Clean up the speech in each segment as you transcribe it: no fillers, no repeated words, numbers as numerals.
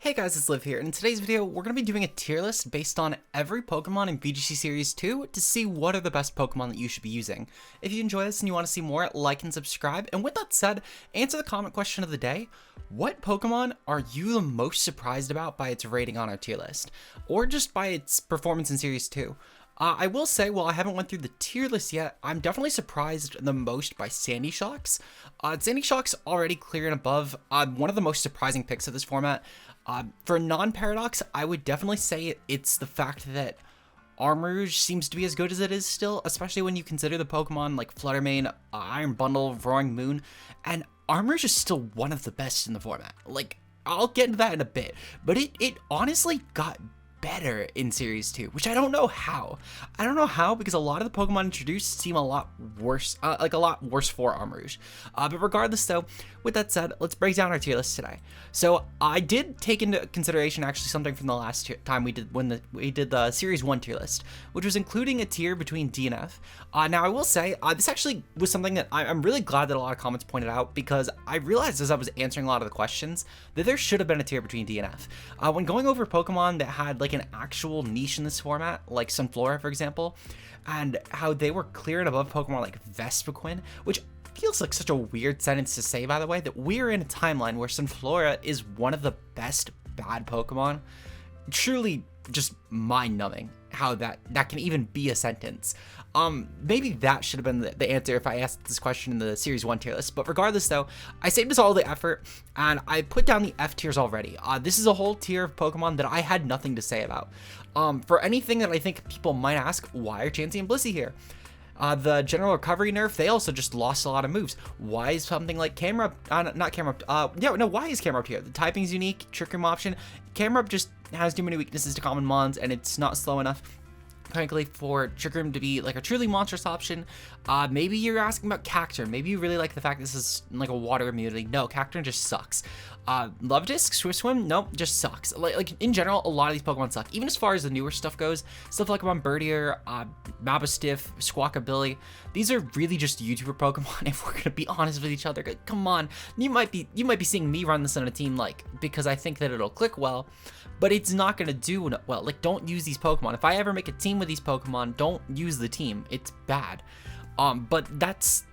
Hey guys, it's Liv here, and in today's video, we're going to be doing a tier list based on every Pokemon in VGC Series 2 to see what are the best Pokemon that you should be using. If you enjoy this and you want to see more, like and subscribe, and with that said, answer the comment question of the day. What Pokemon are you the most surprised about by its rating on our tier list, or just by its performance in Series 2? I will say, while I haven't went through the tier list yet, I'm definitely surprised the most by Sandy Shocks. Sandy Shocks already clear and above one of the most surprising picks of this format. For non-Paradox, I would definitely say it's the fact that Armourouge seems to be as good as it is still, especially when you consider the Pokemon like Fluttermane, Iron Bundle, Roaring Moon, and Armourouge is still one of the best in the format. Like, I'll get into that in a bit, but it honestly got better in Series 2, which I don't know how. I don't know how, because a lot of the Pokemon introduced seem a lot worse, for Armourouge. But regardless though, with that said, let's break down our tier list today. So I did take into consideration actually something from the last time we did the Series 1 tier list, which was including a tier between D and F. Now I will say, this actually was something that I'm really glad that a lot of comments pointed out, because I realized as I was answering a lot of the questions that there should have been a tier between D and F. When going over Pokemon that had like an actual niche in this format, like Sunflora for example, and how they were clear and above Pokemon like Vespiquen, which feels like such a weird sentence to say, by the way, that we're in a timeline where Sunflora is one of the best bad Pokemon. Truly just mind-numbing how that can even be a sentence. Maybe that should have been the answer if I asked this question in the Series 1 tier list, but regardless though, I saved us all the effort, and I put down the F tiers already. This is a whole tier of Pokemon that I had nothing to say about. For anything that I think people might ask, why are Chansey and Blissey here? The general recovery nerf, they also just lost a lot of moves. Why is something like Camerupt, why is Camerupt here? The typing's unique, Trick Room option. Camerupt just has too many weaknesses to common mons, and it's not slow enough, frankly, for Trick Room to be like a truly monstrous option. Maybe you're asking about Cacturne. Maybe you really like the fact this is like a water immunity. No, Cacturne just sucks. Love Disc, Swift Swim, nope, just sucks. Like in general, a lot of these Pokemon suck. Even as far as the newer stuff goes, stuff like Bombirdier, Mabastiff, Squawkabilly, these are really just YouTuber Pokemon. If we're gonna be honest with each other, come on, you might be seeing me run this on a team because I think that it'll click well, but it's not gonna do well. Like, don't use these Pokemon. If I ever make a team with these Pokemon, don't use the team. It's bad. But that's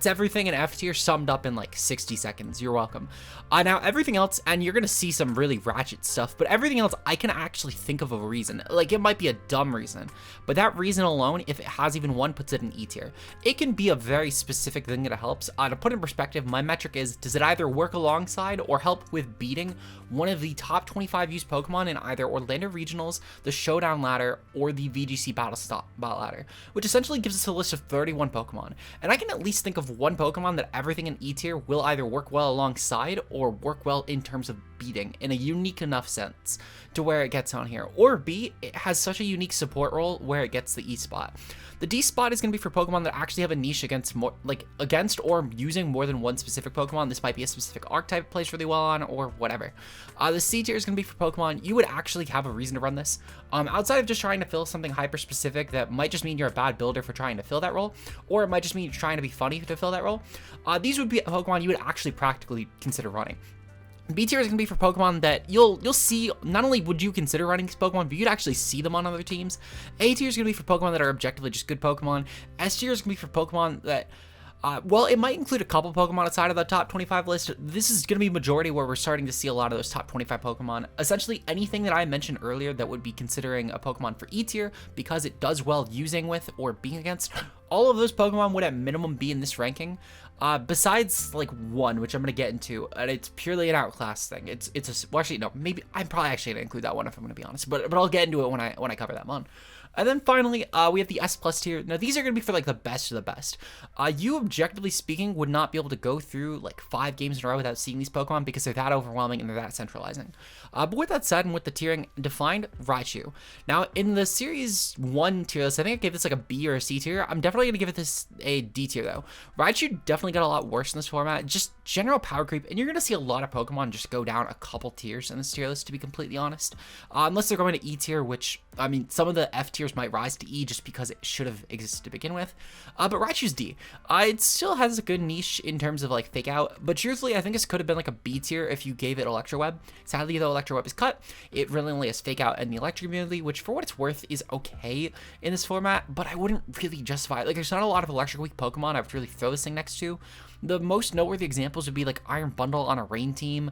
everything in F tier summed up in like 60 seconds. You're welcome. Now everything else, and you're gonna see some really ratchet stuff, but everything else I can actually think of a reason. Like, it might be a dumb reason, but that reason alone, if it has even one, puts it in E tier. It can be a very specific thing that helps. To put in perspective, my metric is, does it either work alongside or help with beating one of the top 25 used Pokemon in either Orlando Regionals, the Showdown Ladder, or the VGC Battle Ladder, which essentially gives us a list of 31 Pokemon. And I can at least think of one Pokemon that everything in E tier will either work well alongside or work well in terms of beating in a unique enough sense to where it gets on here, or B, it has such a unique support role where it gets the E spot. The D spot is going to be for Pokemon that actually have a niche against or using more than one specific Pokemon. This might be a specific archetype it plays really well on, or whatever. The C tier is going to be for Pokemon you would actually have a reason to run this. Outside of just trying to fill something hyper specific that might just mean you're a bad builder for trying to fill that role, or it might just mean you're trying to be funny to fill that role. These would be Pokemon you would actually practically consider running. B tier is going to be for Pokemon that you'll see, not only would you consider running these Pokemon, but you'd actually see them on other teams. A tier is going to be for Pokemon that are objectively just good Pokemon. S tier is going to be for Pokemon that, well, it might include a couple Pokemon outside of the top 25 list. This is going to be majority where we're starting to see a lot of those top 25 Pokemon. Essentially, anything that I mentioned earlier that would be considering a Pokemon for E tier because it does well using with or being against, all of those Pokemon would at minimum be in this ranking. Besides like one, which I'm going to get into, and it's purely an outclass thing. Well, actually, no, maybe I'm probably actually going to include that one if I'm going to be honest, but I'll get into it when I cover that one. And then finally, we have the S plus tier. Now, these are going to be for like the best of the best. You, objectively speaking, would not be able to go through like 5 games in a row without seeing these Pokemon because they're that overwhelming and they're that centralizing. But with that said, and with the tiering defined, Raichu. Now, in the Series 1 tier list, I think I gave this like a B or a C tier. I'm definitely going to give it this a D tier though. Raichu definitely definitely got a lot worse in this format. Just general power creep, and you're going to see a lot of Pokemon just go down a couple tiers in this tier list, to be completely honest. Unless they're going to E tier, which, I mean, some of the F tiers might rise to E just because it should have existed to begin with. But Raichu's D. It still has a good niche in terms of, like, fake out, but truthfully, I think this could have been, like, a B tier if you gave it Electro Web. Sadly, though Electro Web is cut, it really only has fake out in the electric community, which, for what it's worth, is okay in this format, but I wouldn't really justify it. Like, there's not a lot of electric weak Pokemon I would really throw this thing next to. The most noteworthy examples would be like Iron Bundle on a Rain team,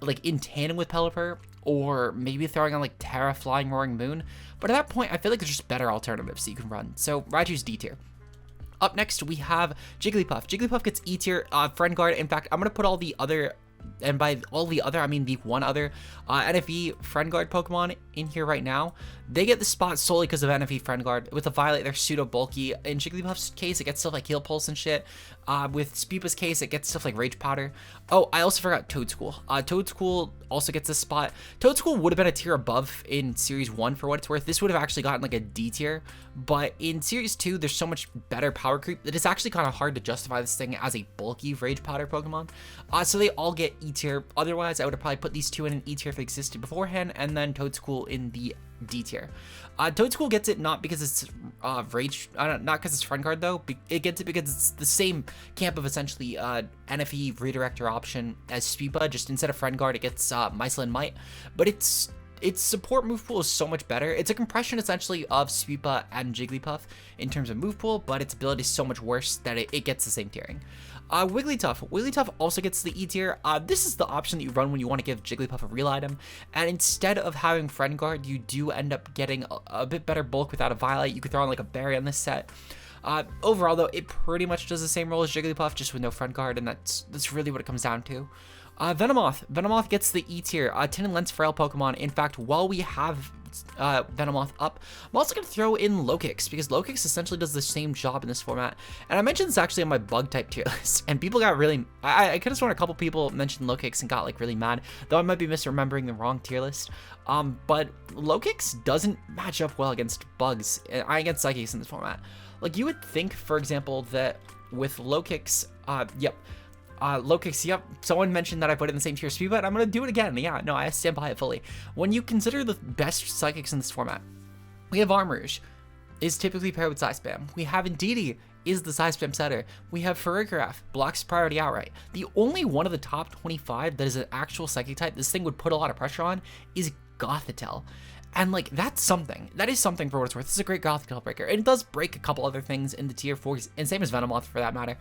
like in tandem with Pelipper, or maybe throwing on like Terra Flying Roaring Moon. But at that point, I feel like there's just better alternatives that you can run. So Raichu's D tier. Up next, we have Jigglypuff. Jigglypuff gets E tier, Friend Guard. In fact, I'm going to put all the other, and by all the other, I mean the one other NFE Friend Guard Pokemon in here right now. They get the spot solely because of NFE Friend Guard. With a Violet, they're pseudo bulky. In Jigglypuff's case, it gets stuff like Heal Pulse and shit. With Speepa's case, it gets stuff like Rage Powder. Oh, I also forgot Toadschool. Toadschool also gets this spot. Toadschool would have been a tier above in Series 1 for what it's worth. This would have actually gotten like a D tier. But in Series 2, there's so much better power creep that it's actually kind of hard to justify this thing as a bulky Rage Powder Pokemon. So they all get E tier. Otherwise, I would have probably put these two in an E tier if they existed beforehand, and then Toadschool in the D tier. Toadschool gets it not because it's Rage, not because it's Friend Guard though. It gets it because it's the same camp of essentially NFE redirector option as Speepa. Just instead of Friend Guard, it gets Mycel Might, but its support move pool is so much better. It's a compression essentially of Speepa and Jigglypuff in terms of move pool, but its ability is so much worse that it gets the same tiering. Wigglytuff. Wigglytuff also gets the E tier. This is the option that you run when you want to give Jigglypuff a real item, and instead of having Friend Guard, you do end up getting a bit better bulk without a Violet. You could throw on like a Berry on this set. Overall though, it pretty much does the same role as Jigglypuff, just with no Friend Guard, and that's really what it comes down to. Venomoth. Venomoth gets the E tier. Tin and Lens Frail Pokemon. In fact, while we have Venomoth up, I'm also going to throw in Lokix, because Lokix essentially does the same job in this format. And I mentioned this actually on my bug type tier list, and people got really, I could have sworn a couple people mentioned Lokix and got like really mad, though I might be misremembering the wrong tier list. But Lokix doesn't match up well against bugs, against Psychics in this format. Like, you would think, for example, that with Lokix, Lokix, yep, someone mentioned that I put it in the same tier as Speed, but I'm going to do it again. Yeah, no, I stand by it fully. When you consider the best Psychics in this format, we have Armourouge, is typically paired with Psy Spam. We have Indeedee, is the Psy Spam setter. We have Farigiraf, blocks priority outright. The only one of the top 25 that is an actual Psychic type this thing would put a lot of pressure on is Gothitelle. And like, that's something. That is something for what it's worth. This is a great Gothitelle breaker. And it does break a couple other things in the tier 4, and same as Venomoth for that matter.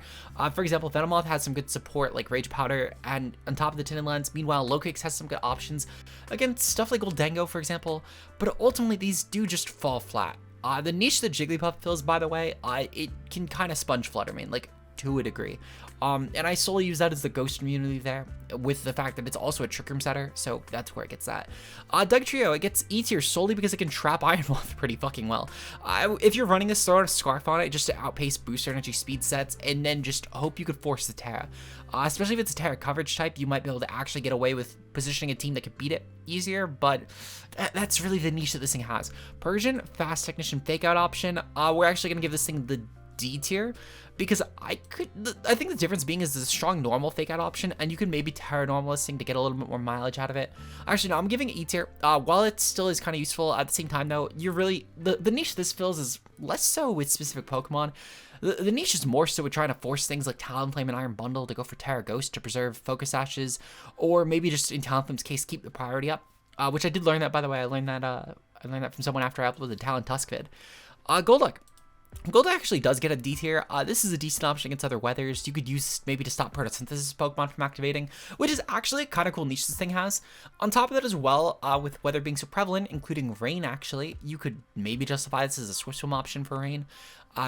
For example, Venomoth has some good support like Rage Powder and on top of the Tin and Lens. Meanwhile, Lokix has some good options against stuff like Goldengo, for example. But ultimately, these do just fall flat. The niche that Jigglypuff fills, by the way, it can kind of sponge Flutter Mane, like to a degree. And I solely use that as the ghost immunity there, with the fact that it's also a Trick Room setter, so that's where it gets that. Dugtrio, it gets E tier solely because it can trap Iron Moth pretty fucking well. If you're running this, throw a Scarf on it just to outpace booster energy speed sets, and then just hope you could force the Terra. Especially if it's a Terra coverage type, you might be able to actually get away with positioning a team that could beat it easier, but that's really the niche that this thing has. Persian, Fast Technician Fake Out option, we're actually going to give this thing the D tier, because I think the difference being is the strong normal fake out option, and you can maybe Terra Normal this thing to get a little bit more mileage out of it. Actually, no, I'm giving it E tier. While it still is kind of useful, at the same time though, you're really, the niche this fills is less so with specific Pokemon. The niche is more so with trying to force things like Talonflame and Iron Bundle to go for Terra Ghost to preserve Focus Ashes, or maybe just in Talonflame's case, keep the priority up. Which I did learn that, by the way. I learned that from someone after I uploaded the Talon Tusk vid. Golduck. Golduck actually does get a D tier. This is a decent option against other weathers. You could use maybe to stop photosynthesis Pokemon from activating, which is actually a kind of cool niche this thing has. On top of that as well, with weather being so prevalent, including rain actually, you could maybe justify this as a Swift Swim option for rain.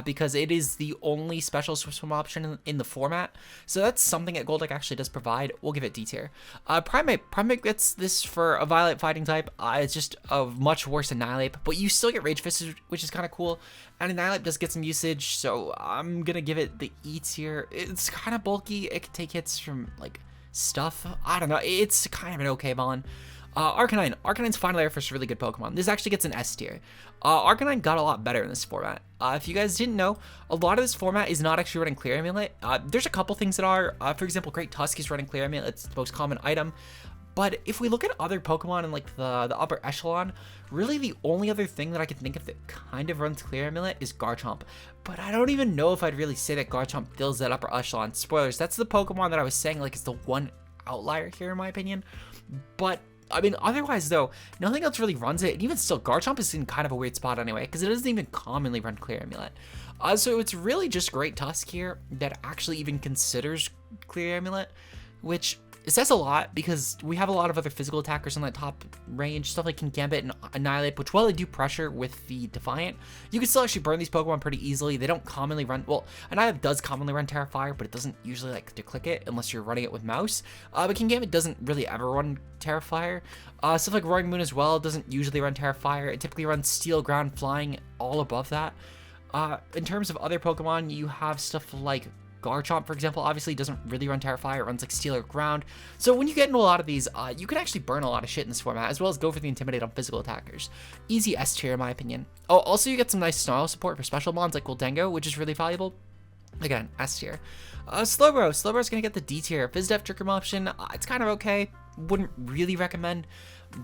Because it is the only special Swift Swim option in the format. So that's something that Golduck actually does provide. We'll give it D tier. Primeape gets this for a Violet fighting type. It's just a much worse Annihilate, but you still get Rage Fist, which is kind of cool. And Annihilate does get some usage, so I'm gonna give it the E tier. It's kind of bulky. It can take hits from like stuff. I don't know. It's kind of an okay Mon. Arcanine. Arcanine's Final Air Fist is a really good Pokemon. This actually gets an S tier. Arcanine got a lot better in this format. If you guys didn't know, a lot of this format is not actually running Clear Amulet. There's a couple things that are. For example, Great Tusk is running Clear Amulet. It's the most common item. But if we look at other Pokemon in like the upper echelon, really the only other thing that I can think of that kind of runs Clear Amulet is Garchomp. But I don't even know if I'd really say that Garchomp fills that upper echelon. Spoilers, that's the Pokemon that I was saying like is the one outlier here in my opinion. But I mean, otherwise though, nothing else really runs it. And even still, Garchomp is in kind of a weird spot anyway, because it doesn't even commonly run Clear Amulet. So it's really just Great Tusk here that actually even considers Clear Amulet, which it says a lot because we have a lot of other physical attackers on that top range, stuff like Kingambit and Annihilate, which while they do pressure with the Defiant, you can still actually burn these Pokemon pretty easily. They don't commonly run, well, Annihilate does commonly run Terra Fire, but it doesn't usually like to click it unless you're running it with mouse. But Kingambit doesn't really ever run Terra Fire. Stuff like Roaring Moon as well doesn't usually run Terra Fire. It typically runs Steel, Ground, Flying, all above that. In terms of other Pokemon, you have stuff like Garchomp, for example, obviously doesn't really run Terra Fire, it runs like Steel or Ground. So when you get into a lot of these, you can actually burn a lot of shit in this format, as well as go for the Intimidate on physical attackers. Easy S tier in my opinion. Oh, also you get some nice Snarl support for special mons like Gholdengo, which is really valuable. Again, S tier. Slowbro. Slowbro's gonna get the D tier. Fizdef Trick Room option, it's kind of okay. Wouldn't really recommend.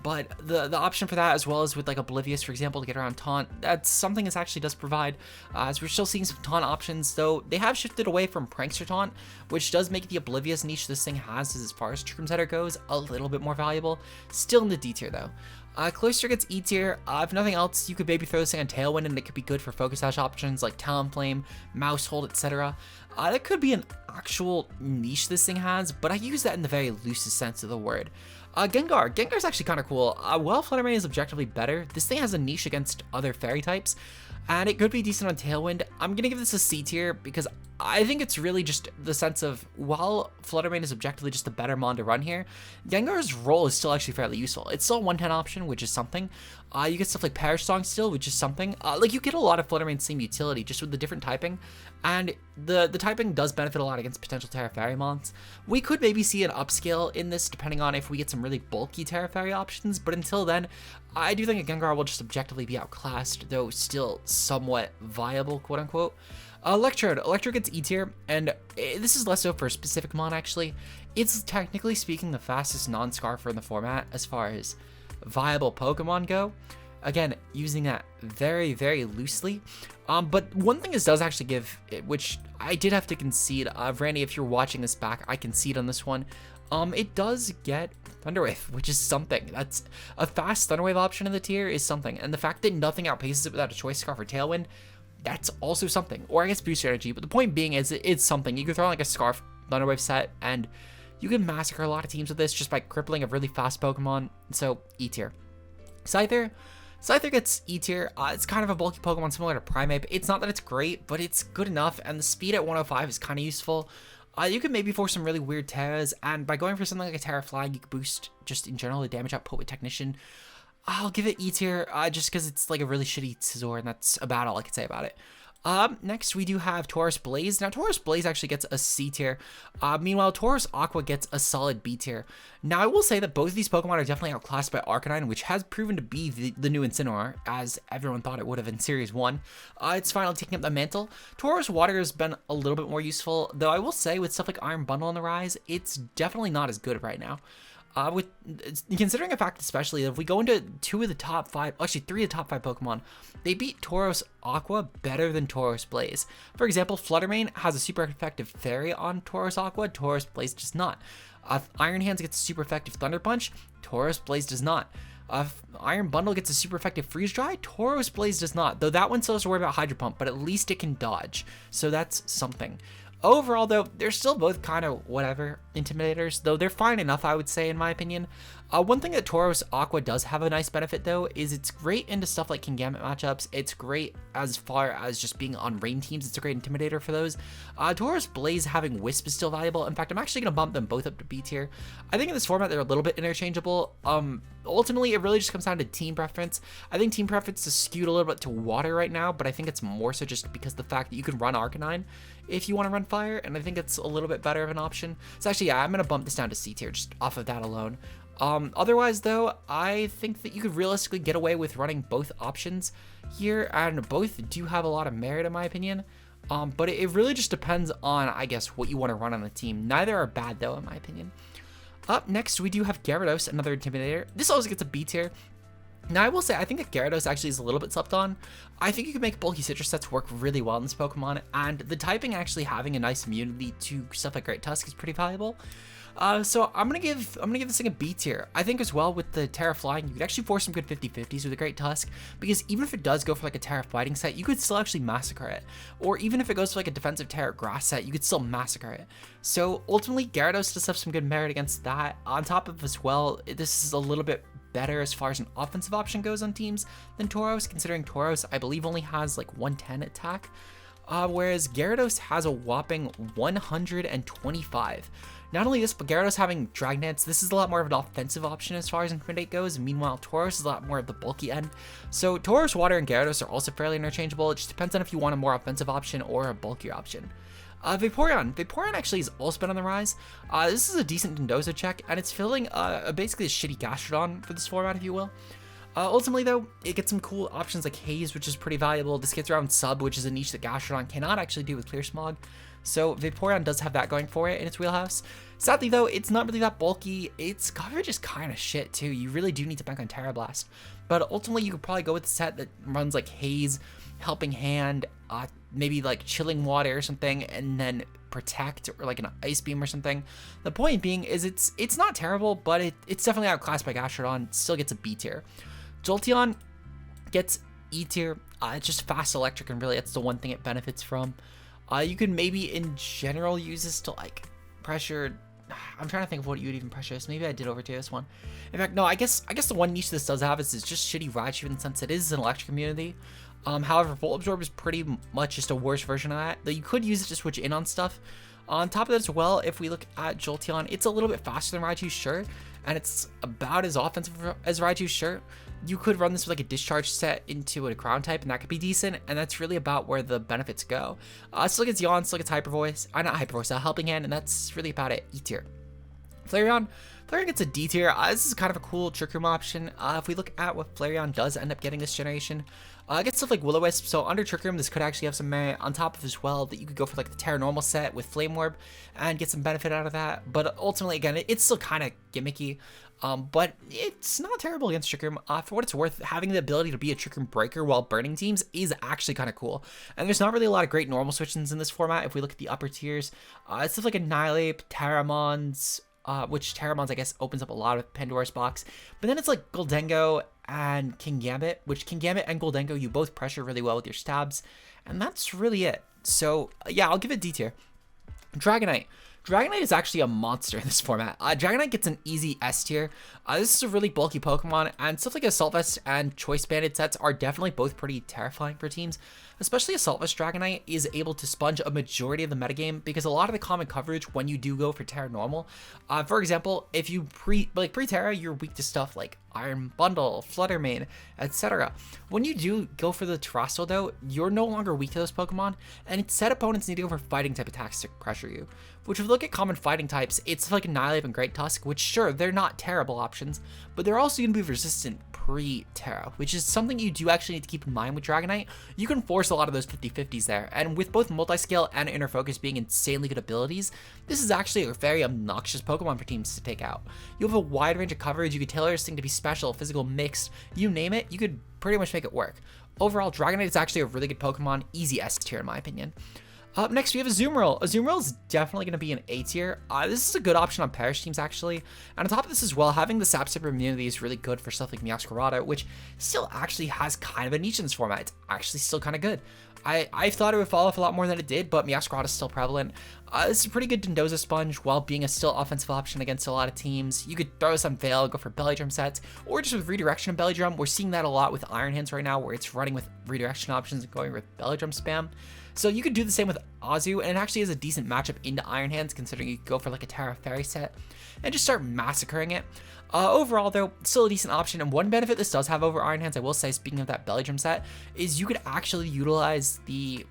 But the option for that, as well as with like Oblivious, for example, to get around Taunt, that's something this actually does provide, as we're still seeing some Taunt options, though they have shifted away from Prankster Taunt, which does make the Oblivious niche this thing has, as far as Trick Room Setter goes, a little bit more valuable. Still in the D tier, though. Cloyster gets E tier. If nothing else, you could maybe throw this thing on Tailwind, and it could be good for Focus Sash options like Talonflame, Mouse Hold, etc. That could be an actual niche this thing has, but I use that in the very loosest sense of the word. Gengar. Gengar's actually kind of cool. While Fluttermane is objectively better, this thing has a niche against other fairy types, and it could be decent on Tailwind. I'm gonna give this a C tier because I think it's really just the sense of, while Fluttermane is objectively just a better mon to run here, Gengar's role is still actually fairly useful. It's still a 110 option, which is something. You get stuff like Perish Song still, which is something. Like, you get a lot of Fluttermane's same utility, just with the different typing, and the typing does benefit a lot against potential Terra Fairy mons. We could maybe see an upscale in this, depending on if we get some really bulky Terra Fairy options, but until then, I do think a Gengar will just objectively be outclassed, though still somewhat viable, quote-unquote. Electrode. Electrode gets E tier, and this is less so for a specific mon, actually. It's technically speaking the fastest non-Scarfer in the format as far as viable Pokemon go. Again, using that very, very loosely. But one thing this does actually give, which I did have to concede, Randy, if you're watching this back, I concede on this one. It does get Thunderwave, which is something. That's a fast Thunderwave option in the tier is something. And the fact that nothing outpaces it without a Choice Scarf or Tailwind, that's also something. Or I guess Booster Energy, but the point being is it's something. You can throw like a Scarf Thunderwave set, and you can massacre a lot of teams with this just by crippling a really fast Pokemon. So, E tier. Scyther. Scyther gets E tier. It's kind of a bulky Pokemon similar to Primeape. It's not that it's great, but it's good enough, and the speed at 105 is kind of useful. You can maybe force some really weird Terras, and by going for something like a Terra Flying, you can boost just in general the damage output with Technician. I'll give it E tier, just because it's like a really shitty Scizor, and that's about all I can say about it. Next we do have Tauros Blaze. Now Tauros Blaze actually gets a C tier. Meanwhile, Tauros Aqua gets a solid B tier. Now I will say that both of these Pokemon are definitely outclassed by Arcanine, which has proven to be the new Incineroar, as everyone thought it would have in Series 1. It's finally taking up the mantle. Tauros Water has been a little bit more useful, though I will say with stuff like Iron Bundle on the rise, it's definitely not as good right now. With considering a fact, especially if we go into three of the top five Pokemon, they beat Tauros Aqua better than Tauros Blaze. For example, Fluttermane has a super effective Fairy on Tauros Aqua, Tauros Blaze does not. Iron Hands gets a super effective Thunder Punch, Tauros Blaze does not. Iron Bundle gets a super effective Freeze Dry, Tauros Blaze does not, though that one still has to worry about Hydro Pump, but at least it can dodge, so that's something. Overall, though, they're still both kind of whatever Intimidators, though they're fine enough, I would say, in my opinion. One thing that Tauros Aqua does have a nice benefit, though, is it's great into stuff like Kingambit matchups. It's great as far as just being on rain teams. It's a great Intimidator for those. Tauros Blaze having Wisp is still valuable. In fact, I'm actually going to bump them both up to B tier. I think in this format, they're a little bit interchangeable. Ultimately, it really just comes down to team preference. I think team preference is skewed a little bit to water right now, but I think it's more so just because the fact that you can run Arcanine if you want to run fire, and I think it's a little bit better of an option. So actually, yeah, I'm going to bump this down to C tier just off of that alone. Otherwise, though, I think that you could realistically get away with running both options here, and both do have a lot of merit, in my opinion. But it really just depends on, I guess, what you want to run on the team. Neither are bad, though, in my opinion. Up next, we do have Gyarados, another Intimidator. This always gets a B tier. Now, I will say, I think that Gyarados actually is a little bit slept on. I think you can make bulky citrus sets work really well in this Pokemon, and the typing actually having a nice immunity to stuff like Great Tusk is pretty valuable. So I'm gonna give this thing a B tier. I think as well with the Terra Flying, you could actually force some good 50-50s with a Great Tusk, because even if it does go for like a Terra Fighting set, you could still actually massacre it. Or even if it goes for like a defensive Terra Grass set, you could still massacre it. So ultimately, Gyarados does have some good merit against that. On top of as well, this is a little bit better as far as an offensive option goes on teams than Tauros, considering Tauros, I believe, only has like 110 attack, whereas Gyarados has a whopping 125. Not only this, but Gyarados having Dragonets, this is a lot more of an offensive option as far as Intimidate goes. Meanwhile, Tauros is a lot more of the bulky end. So Tauros, Water, and Gyarados are also fairly interchangeable. It just depends on if you want a more offensive option or a bulkier option. Vaporeon actually has also been on the rise. This is a decent Dondozo check, and it's filling basically a shitty Gastrodon for this format, if you will. Ultimately, though, it gets some cool options like Haze, which is pretty valuable. This gets around Sub, which is a niche that Gastrodon cannot actually do with Clear Smog. So Vaporeon does have that going for it in its wheelhouse. Sadly, though, it's not really that bulky. Its coverage is kind of shit, too. You really do need to bank on Terra Blast. But ultimately, you could probably go with a set that runs like Haze, Helping Hand, maybe like Chilling Water or something, and then Protect or like an Ice Beam or something. The point being is it's not terrible, but it's definitely outclassed by Gastrodon. It still gets a B tier. Jolteon gets E tier. It's just fast electric, and really that's the one thing it benefits from. You could maybe in general use this to like pressure. I'm trying to think of what you would even pressure this. Maybe I did overtier this one. In fact, no, I guess the one niche this does have is just shitty Raichu in the sense it is an electric immunity. However, Volt Absorb is pretty much just a worse version of that. Though you could use it to switch in on stuff. On top of that as well, if we look at Jolteon, it's a little bit faster than Raichu, sure, and it's about as offensive as Raichu, sure. You could run this with like a discharge set into a ground type, and that could be decent, and that's really about where the benefits go. Still gets Yawn, still gets Hyper Voice, not Hyper Voice, Helping Hand, and that's really about it. E tier. Flareon gets a D tier. This is kind of a cool Trick Room option. If we look at what Flareon does end up getting this generation, it gets stuff like Will-O-Wisp, so under Trick Room, this could actually have some merit. On top of as well, that you could go for like the Terra Normal set with Flame Orb and get some benefit out of that. But ultimately, again, it's still kind of gimmicky. But it's not terrible against Trick Room. For what it's worth, having the ability to be a Trick Room breaker while burning teams is actually kind of cool. And there's not really a lot of great normal switch-ins in this format. If we look at the upper tiers, it's stuff like Annihilate, Terramons, which Terramons, I guess, opens up a lot of Pandora's box. But then it's like Goldengo and Kingambit, which Kingambit and Goldengo, you both pressure really well with your stabs. And that's really it. So, yeah, I'll give it D tier. Dragonite is actually a monster in this format. Dragonite gets an easy S tier. This is a really bulky Pokemon, and stuff like Assault Vest and Choice Banded sets are definitely both pretty terrifying for teams. Especially Assault Vest Dragonite is able to sponge a majority of the metagame, because a lot of the common coverage when you do go for Terra Normal, for example, if you pre-Terra, you're weak to stuff like Iron Bundle, Flutter Mane, etc. When you do go for the Terrestrial, though, you're no longer weak to those Pokemon, and instead opponents need to go for fighting type attacks to pressure you. Which, if we look at common fighting types, it's like Annihilate and Great Tusk, which sure, they're not terrible options, but they're also going to be resistant pre-Terra, which is something you do actually need to keep in mind with Dragonite. You can force a lot of those 50-50s there, and with both Multiscale and Inner Focus being insanely good abilities, this is actually a very obnoxious Pokemon for teams to take out. You have a wide range of coverage, you could tailor this thing to be special, physical, mixed, you name it, you could pretty much make it work. Overall, Dragonite is actually a really good Pokemon, easy S tier in my opinion. Up next, we have Azumarill. Azumarill is definitely going to be an A tier. This is a good option on Perish teams, actually. And on top of this as well, having the Sap Sipper immunity is really good for stuff like Meowscarada, which still actually has kind of a niche in this format. It's actually still kind of good. I thought it would fall off a lot more than it did, but Meowscarada is still prevalent. This is a pretty good Dondozo sponge while being a still offensive option against a lot of teams. You could throw this on Veil, go for Belly Drum sets, or just with Redirection of Belly Drum. We're seeing that a lot with Iron Hands right now, where it's running with Redirection options and going with Belly Drum spam. So you could do the same with Azu, and it actually is a decent matchup into Iron Hands, considering you could go for like a Terra Fairy set. and just start massacring it. Overall, though, still a decent option, and one benefit this does have over Iron Hands, I will say, speaking of that belly drum set, is you could actually utilize the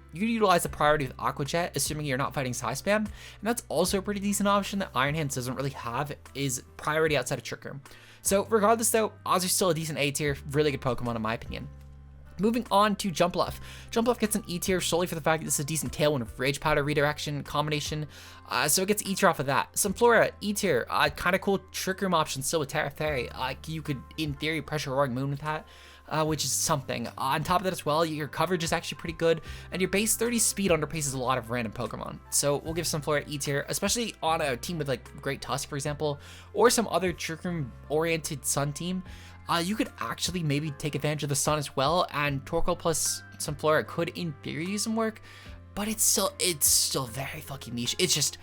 priority with Aqua Jet, assuming you're not fighting Psy Spam, and that's also a pretty decent option that Iron Hands doesn't really have, is priority outside of Trick Room. So regardless, though, Oz is still a decent A tier, really good Pokemon in my opinion. Moving on to Jumpluff. Jumpluff gets an E tier solely for the fact that this is a decent Tailwind of Rage Powder redirection combination, so it gets E tier off of that. Sunflora, E tier, kind of cool Trick Room option still with Terra Fairy. You could, in theory, pressure Roaring Moon with that, which is something. On top of that as well, your coverage is actually pretty good, and your base 30 speed underpaces a lot of random Pokemon. So we'll give Sunflora E tier, especially on a team with like Great Tusk, for example, or some other Trick Room oriented Sun team. You could actually maybe take advantage of the Sun as well, and Torkoal plus Sunflora could in theory do some work, but it's still very fucking niche. It's just,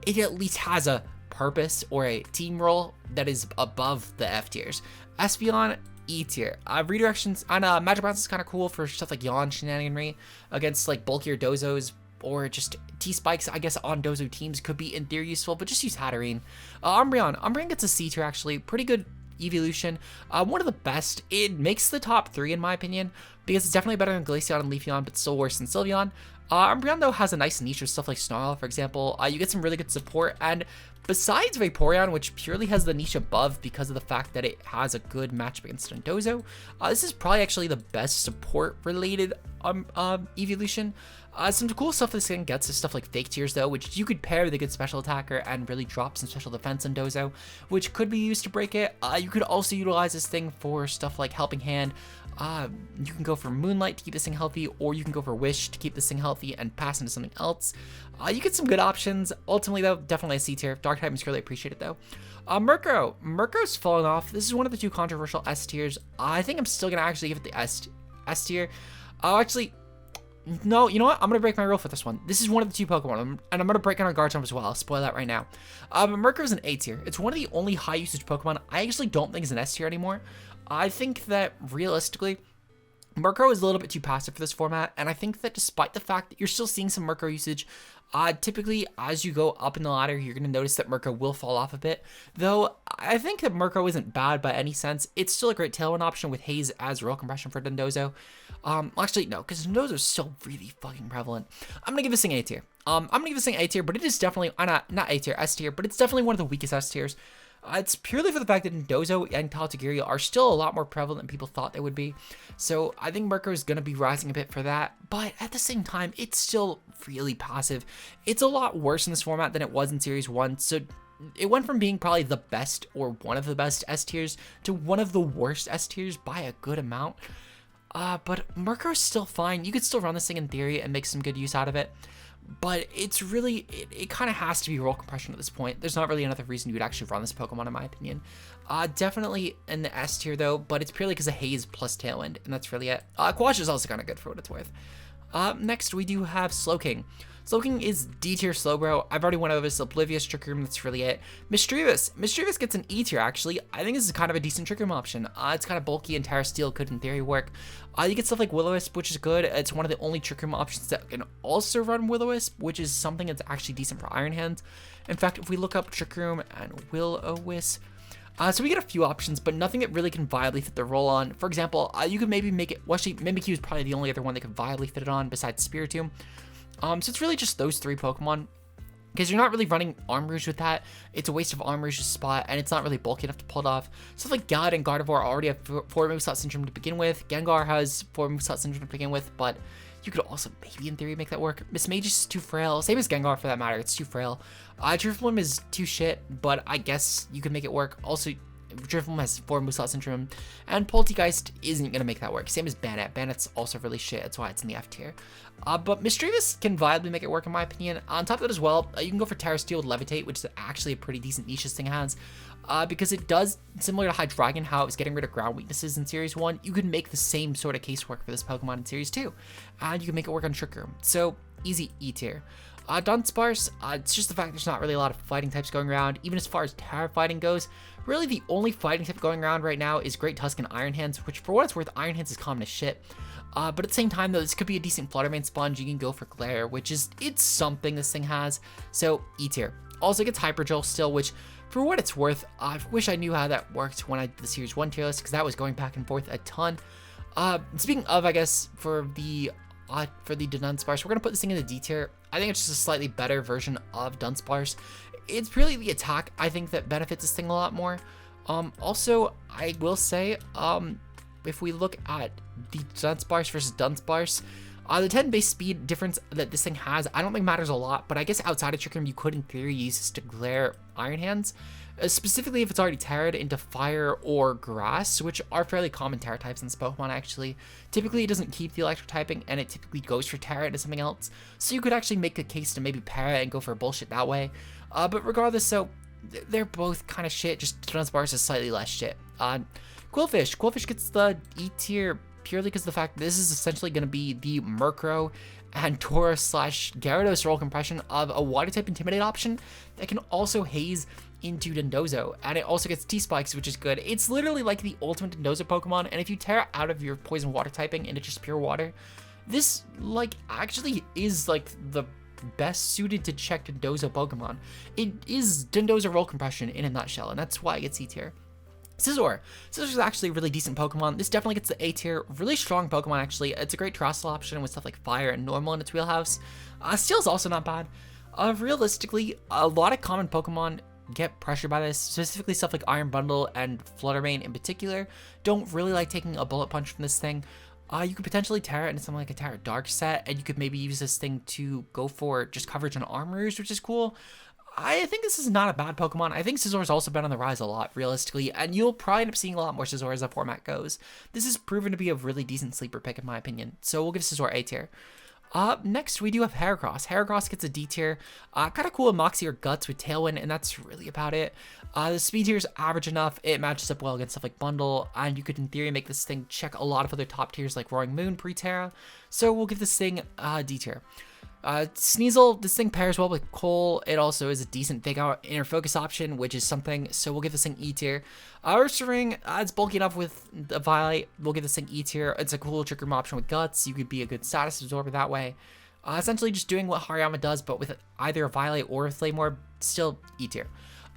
it at least has a purpose or a team role that is above the F tiers. Espeon, E tier. Redirections on Magic Bounce is kind of cool for stuff like Yawn shenaniganry against like bulkier Dozos, or just T-Spikes, I guess, on Dozo teams could be in theory useful, but just use Hatterene. Umbreon gets a C tier actually, pretty good evolution, one of the best. It makes the top 3 in my opinion, because it's definitely better than Glaceon and Leafeon, but still worse than Sylveon. Umbreon though has a nice niche with stuff like Snarl, for example. You get some really good support, and besides Vaporeon, which purely has the niche above because of the fact that it has a good matchup against Dondozo, this is probably actually the best support related evolution. Some cool stuff this thing gets is stuff like Fake Tears though, which you could pair with a good special attacker and really drop some special defense in Dozo, which could be used to break it. You could also utilize this thing for stuff like Helping Hand. You can go for Moonlight to keep this thing healthy, or you can go for Wish to keep this thing healthy and pass into something else. You get some good options. Ultimately though, definitely a C tier. Dark type is really appreciated though. Murkrow. Falling off. This is one of the 2 controversial S tiers. I think I'm still gonna actually give it the S tier. Actually, no, you know what? I'm going to break my rule for this one. This is one of the 2 Pokemon, and I'm going to break on a Garchomp as well. I'll spoil that right now. Murkrow is an A tier. It's one of the only high usage Pokemon I actually don't think is an S tier anymore. I think that realistically, Murkrow is a little bit too passive for this format, and I think that despite the fact that you're still seeing some Murkrow usage, typically as you go up in the ladder, you're going to notice that Murkrow will fall off a bit. Though, I think that Murkrow isn't bad by any sense. It's still a great Tailwind option with Haze as Royal Compression for Dondozo. Actually, no, because Dondozo is still really fucking prevalent. I'm going to give this thing A tier. I'm going to give this thing A tier, but it is definitely, not A tier, S tier, but it's definitely one of the weakest S tiers. It's purely for the fact that Dondozo and Taltagiria are still a lot more prevalent than people thought they would be. So I think Murkrow is going to be rising a bit for that. But at the same time, it's still really passive. It's a lot worse in this format than it was in Series 1. So it went from being probably the best or one of the best S tiers to one of the worst S tiers by a good amount. But Murkrow's still fine. You could still run this thing in theory and make some good use out of it. But it's really, it kind of has to be Roll Compression at this point. There's not really another reason you would actually run this Pokemon in my opinion. Definitely in the S tier though, but it's purely because of Haze plus Tailwind, and that's really it. Quash is also kind of good for what it's worth. Next we do have Slowking. Slowking is D tier Slowbro. I've already went over this. Oblivious, Trick Room, that's really it. Mischievous gets an E tier actually. I think this is kind of a decent Trick Room option. It's kind of bulky and Terra Steel could in theory work. You get stuff like Will-O-Wisp, which is good. It's one of the only Trick Room options that can also run Will-O-Wisp, which is something that's actually decent for Iron Hands. In fact, if we look up Trick Room and Will-O-Wisp, so we get a few options, but nothing that really can viably fit the role on. For example, you could maybe make it, well actually Mimikyu is probably the only other one that could viably fit it on besides Spiritomb. So it's really just those 3 Pokemon, because you're not really running Armrouge with that. It's a waste of Armrouge's spot, and it's not really bulky enough to pull it off. Stuff like Galad and Gardevoir already have 4 Moveset Syndrome to begin with. Gengar has 4 Moveset Syndrome to begin with, but you could also maybe in theory make that work. Miss Mage is too frail. Same as Gengar for that matter. It's too frail. Drifloon is too shit, but I guess you could make it work. Also, Drifloon has 4 Moveset Syndrome, and Poltegeist isn't going to make that work. Same as Banette. Banette's also really shit. That's why it's in the F tier. But Mischievous can viably make it work in my opinion. On top of that as well, you can go for Terra Steel with Levitate, which is actually a pretty decent niche this thing has. Because it does, similar to Hydreigon, how it was getting rid of ground weaknesses in Series 1, you could make the same sort of case work for this Pokemon in Series 2. And you can make it work on Trick Room. So, easy E tier. Dunsparce, it's just the fact there's not really a lot of fighting types going around. Even as far as Terra fighting goes, really the only fighting type going around right now is Great Tusk and Iron Hands, which for what it's worth, Iron Hands is common as shit. But at the same time though, this could be a decent Fluttermane sponge. You can go for Glare, which is, it's something this thing has. So E tier. Also gets Hyper Drill still, which For what it's worth, I wish I knew how that worked when I did the Series 1 tier list, because that was going back and forth a ton. Speaking of, I guess, for the Dunsparce, we're going to put this thing in the D tier. I think it's just a slightly better version of Dunsparce. It's purely the attack, I think, that benefits this thing a lot more. Also, I will say, if we look at the Dunsparce versus Dunsparce, the 10 base speed difference that this thing has, I don't think matters a lot, but I guess outside of Trick Room, you could in theory use this to glare Iron Hands, specifically if it's already Terra'd into Fire or Grass, which are fairly common Terra types in this Pokemon actually. Typically, it doesn't keep the Electric typing, and it typically goes for Terra into something else, so you could actually make a case to maybe Para and go for bullshit that way. But regardless, so they're both kind of shit, just Dunsparce is slightly less shit. Quillfish gets the E tier purely because of the fact that this is essentially going to be the Murkrow and Tauros/Gyarados roll compression of a Water-type Intimidate option that can also haze into Dondozo, and it also gets T-Spikes, which is good. It's literally like the ultimate Dondozo Pokemon, and if you tear out of your Poison Water typing into just pure water, this, like, actually is, like, the best suited to check Dondozo Pokemon. It is Dondozo roll compression in a nutshell, and that's why it gets E tier. Scizor is actually a really decent Pokemon. This definitely gets the A tier. Really strong Pokemon, actually. It's a great Terrestrial option with stuff like Fire and Normal in its wheelhouse. Steel is also not bad. Realistically, a lot of common Pokemon get pressured by this, specifically stuff like Iron Bundle and Fluttermane in particular. Don't really like taking a bullet punch from this thing. You could potentially Terra into something like a Terra Dark set, and you could maybe use this thing to go for just coverage on Armorers, which is cool. I think this is not a bad Pokemon. I think Scizor's also been on the rise a lot, realistically, and you'll probably end up seeing a lot more Scizor as the format goes. This has proven to be a really decent sleeper pick, in my opinion, so we'll give Scizor A tier. Next, we do have Heracross. Heracross gets a D tier. Kind of cool with Moxie or Guts with Tailwind, and that's really about it. The speed tier is average enough. It matches up well against stuff like Bundle, and you could, in theory, make this thing check a lot of other top tiers like Roaring Moon pre-Terra, so we'll give this thing D tier. Sneasel, this thing pairs well with Cole. It also is a decent Fake Out Inner Focus option, which is something, so we'll give this thing E tier. Ursaring, it's bulky enough with the Violet. We'll give this thing E tier. It's a cool Trick Room option with Guts. You could be a good status absorber that way. Essentially just doing what Hariyama does, but with either a Violet or a Flame Orb, still E tier.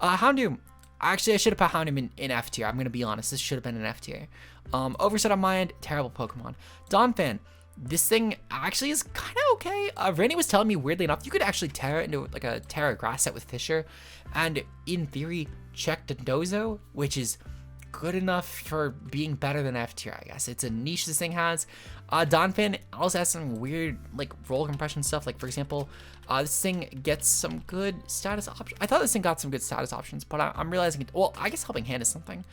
Houndoom. Actually, I should have put Houndoom in F tier. I'm going to be honest. This should have been an F tier. Overset on my end, terrible Pokemon. Donphan. This thing actually is kind of okay. Randy was telling me, weirdly enough, you could actually Terra into like a Terra Grass set with Fisher, and in theory, check Dondozo, which is good enough for being better than F tier, I guess. It's a niche this thing has. Donphan also has some weird like roll compression stuff. Like for example, this thing gets some good status options. I thought this thing got some good status options, but I'm realizing, well, I guess Helping Hand is something.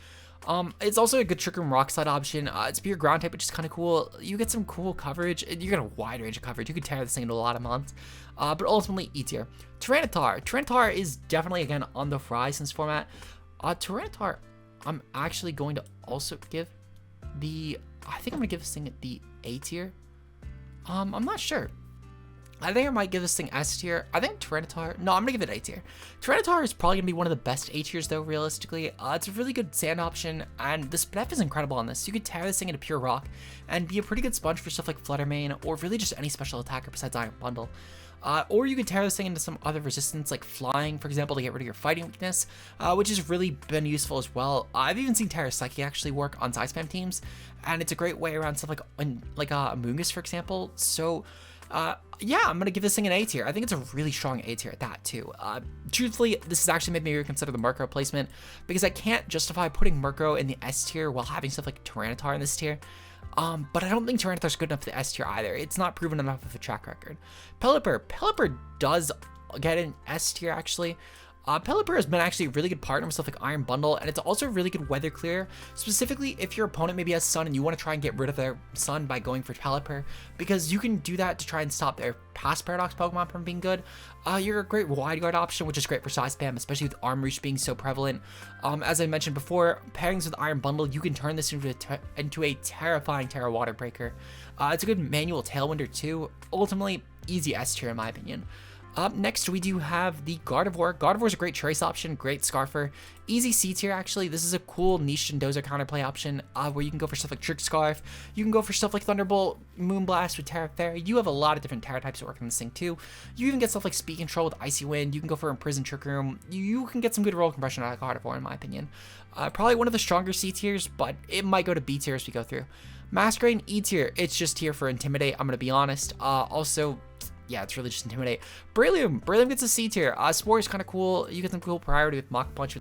It's also a good Trick Room Rock Slide option. It's pure ground type, which is kind of cool. You get some cool coverage, and you get a wide range of coverage. You could tear this thing into a lot of mons, but ultimately E tier. Tyranitar is definitely, again, on the rise in this format. Tyranitar, I'm actually going to also give I think I'm going to give this thing the A tier. I'm not sure. I think I might give this thing S tier. I think Tyranitar, no, I'm gonna give it A tier. Tyranitar is probably gonna be one of the best A tiers though, realistically. It's a really good sand option, and the Spinef is incredible on this. You could tear this thing into pure rock and be a pretty good sponge for stuff like Fluttermane, or really just any special attacker besides Iron Bundle. Or you could tear this thing into some other resistance, like flying, for example, to get rid of your fighting weakness, which has really been useful as well. I've even seen Terra Psyche actually work on side spam teams, and it's a great way around stuff like Amoonguss, for example. So, yeah, I'm gonna give this thing an A tier. I think it's a really strong A tier at that too. Truthfully, this has actually made me reconsider the Murkrow placement, because I can't justify putting Murkrow in the S tier while having stuff like Tyranitar in this tier. But I don't think Tyranitar's good enough for the S tier either. It's not proven enough of a track record. Pelipper does get an S tier actually. Pelipper has been actually a really good partner with stuff like Iron Bundle, and it's also a really good weather clear, specifically if your opponent maybe has Sun and you want to try and get rid of their Sun by going for Pelipper, because you can do that to try and stop their past Paradox Pokemon from being good. You're a great wide guard option, which is great for side spam, especially with Armourouche being so prevalent. As I mentioned before, pairings with Iron Bundle, you can turn this into a terrifying Terra Water Breaker. It's a good manual Tailwinder too. Ultimately, easy S tier in my opinion. Up next, we do have the Gardevoir. Gardevoir is a great choice option, great Scarfer. Easy C tier, actually. This is a cool niche Dozer counterplay option where you can go for stuff like Trick Scarf. You can go for stuff like Thunderbolt, Moonblast with Terra Fairy. You have a lot of different Terra types that work in this thing, too. You even get stuff like Speed Control with Icy Wind. You can go for Imprison Trick Room. You can get some good roll compression out of Gardevoir, in my opinion. Probably one of the stronger C tiers, but it might go to B tier as we go through. Masquerain, E tier. It's just here for Intimidate, I'm going to be honest. Also, yeah, it's really just Intimidate. Brillium gets a C tier. Spore is kind of cool. You get some cool priority with Mach Punch,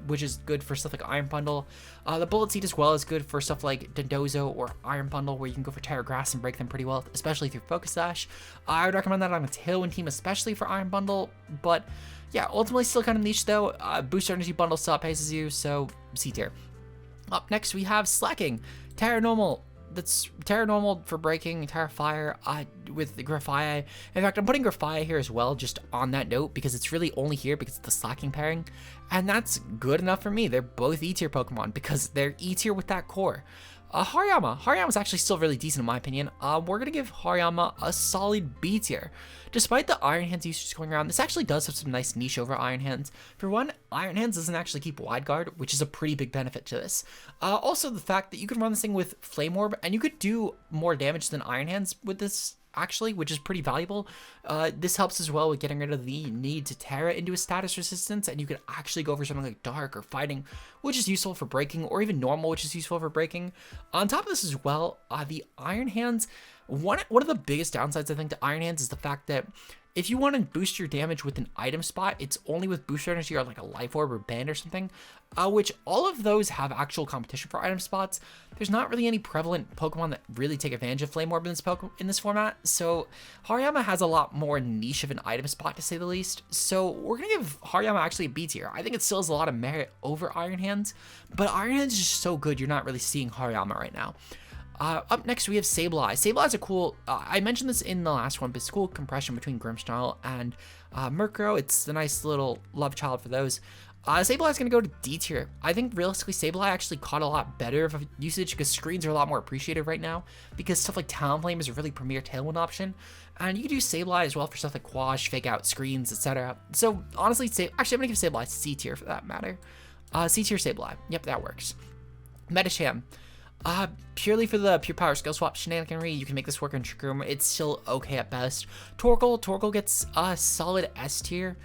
which is good for stuff like Iron Bundle. The Bullet Seed as well is good for stuff like Dondozo or Iron Bundle, where you can go for Terra Grass and break them pretty well, especially through Focus Sash. I would recommend that on a Tailwind team, especially for Iron Bundle, but yeah, ultimately still kind of niche though. Booster Energy Bundle still outpaces you, so C tier. Up next, we have Slacking. Terra Normal. That's Terra Normal for breaking, Terra Fire with the Grafaiai. In fact, I'm putting Grafaiai here as well, just on that note, because it's really only here because of the Slacking pairing. And that's good enough for me. They're both E tier Pokemon because they're E tier with that core. Hariyama's actually still really decent in my opinion. We're going to give Hariyama a solid B tier. Despite the Iron Hands usage going around, this actually does have some nice niche over Iron Hands. For one, Iron Hands doesn't actually keep Wide Guard, which is a pretty big benefit to this. Also, the fact that you can run this thing with Flame Orb, and you could do more damage than Iron Hands with this, actually, which is pretty valuable. This helps as well with getting rid of the need to Terra into a status resistance, and you could actually go for something like Dark or Fighting, which is useful for breaking, or even Normal, which is useful for breaking. On top of this as well, the Iron Hands, one of the biggest downsides I think to Iron Hands is the fact that if you want to boost your damage with an item spot, it's only with Booster Energy or like a Life Orb or Band or something, which all of those have actual competition for item spots. There's not really any prevalent Pokemon that really take advantage of Flame Orb in this format, so Hariyama has a lot more niche of an item spot to say the least. So we're going to give Hariyama actually a B tier. I think it still has a lot of merit over Iron Hands, but Iron Hands is just so good you're not really seeing Hariyama right now. Up next, we have Sableye. Sableye is a cool, I mentioned this in the last one, but it's cool compression between Grimmsnarl and Murkrow. It's the nice little love child for those. Sableye is going to go to D tier. I think realistically, Sableye actually caught a lot better of a usage because screens are a lot more appreciated right now because stuff like Talonflame is a really premier Tailwind option. And you can do Sableye as well for stuff like Quash, Fake Out, Screens, etc. So honestly, actually, I'm going to give Sableye C tier for that matter. C tier Sableye. Yep, that works. Metacham. Purely for the pure power skill swap shenaniganry, you can make this work in Trick Room. It's still okay at best. Torkoal gets a solid S tier.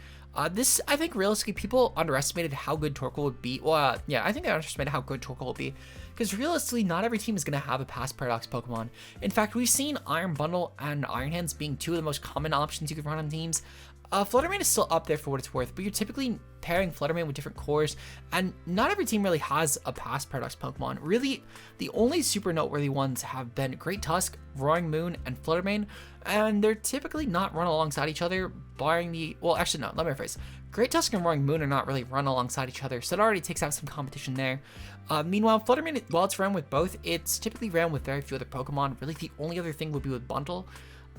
This, I think, realistically, people underestimated how good Torkoal would be. Well, yeah, I think they underestimated how good Torkoal would be. Because realistically, not every team is going to have a Past Paradox Pokemon. In fact, we've seen Iron Bundle and Iron Hands being two of the most common options you can run on teams. Fluttermane is still up there for what it's worth, but you're typically pairing Fluttermane with different cores, and not every team really has a Past Paradox Pokemon. Really, the only super noteworthy ones have been Great Tusk, Roaring Moon, and Fluttermane, and they're typically not run alongside each other, barring the, well, actually, no, let me rephrase. Great Tusk and Roaring Moon are not really run alongside each other, so it already takes out some competition there. Meanwhile, Fluttermane, while it's ran with both, it's typically ran with very few other Pokemon. Really, the only other thing would be with Bundle.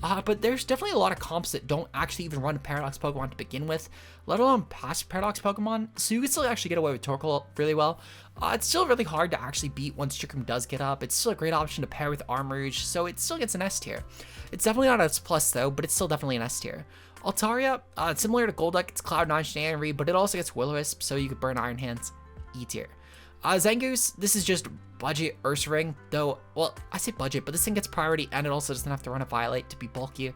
But there's definitely a lot of comps that don't actually even run Paradox Pokemon to begin with, let alone Past Paradox Pokemon, so you can still actually get away with Torkoal really well. It's still really hard to actually beat once Trick Room does get up. It's still a great option to pair with Armourouge, so it still gets an S tier. It's definitely not S plus though, but it's still definitely an S tier. Altaria, similar to Golduck, it's Cloud9 Shenaniganry, but it also gets Will-O-Wisp, so you could burn Iron Hands, E tier. Zangoose, this is just budget Ursaring, though, well, I say budget, but this thing gets priority, and it also doesn't have to run a Violate to be bulky.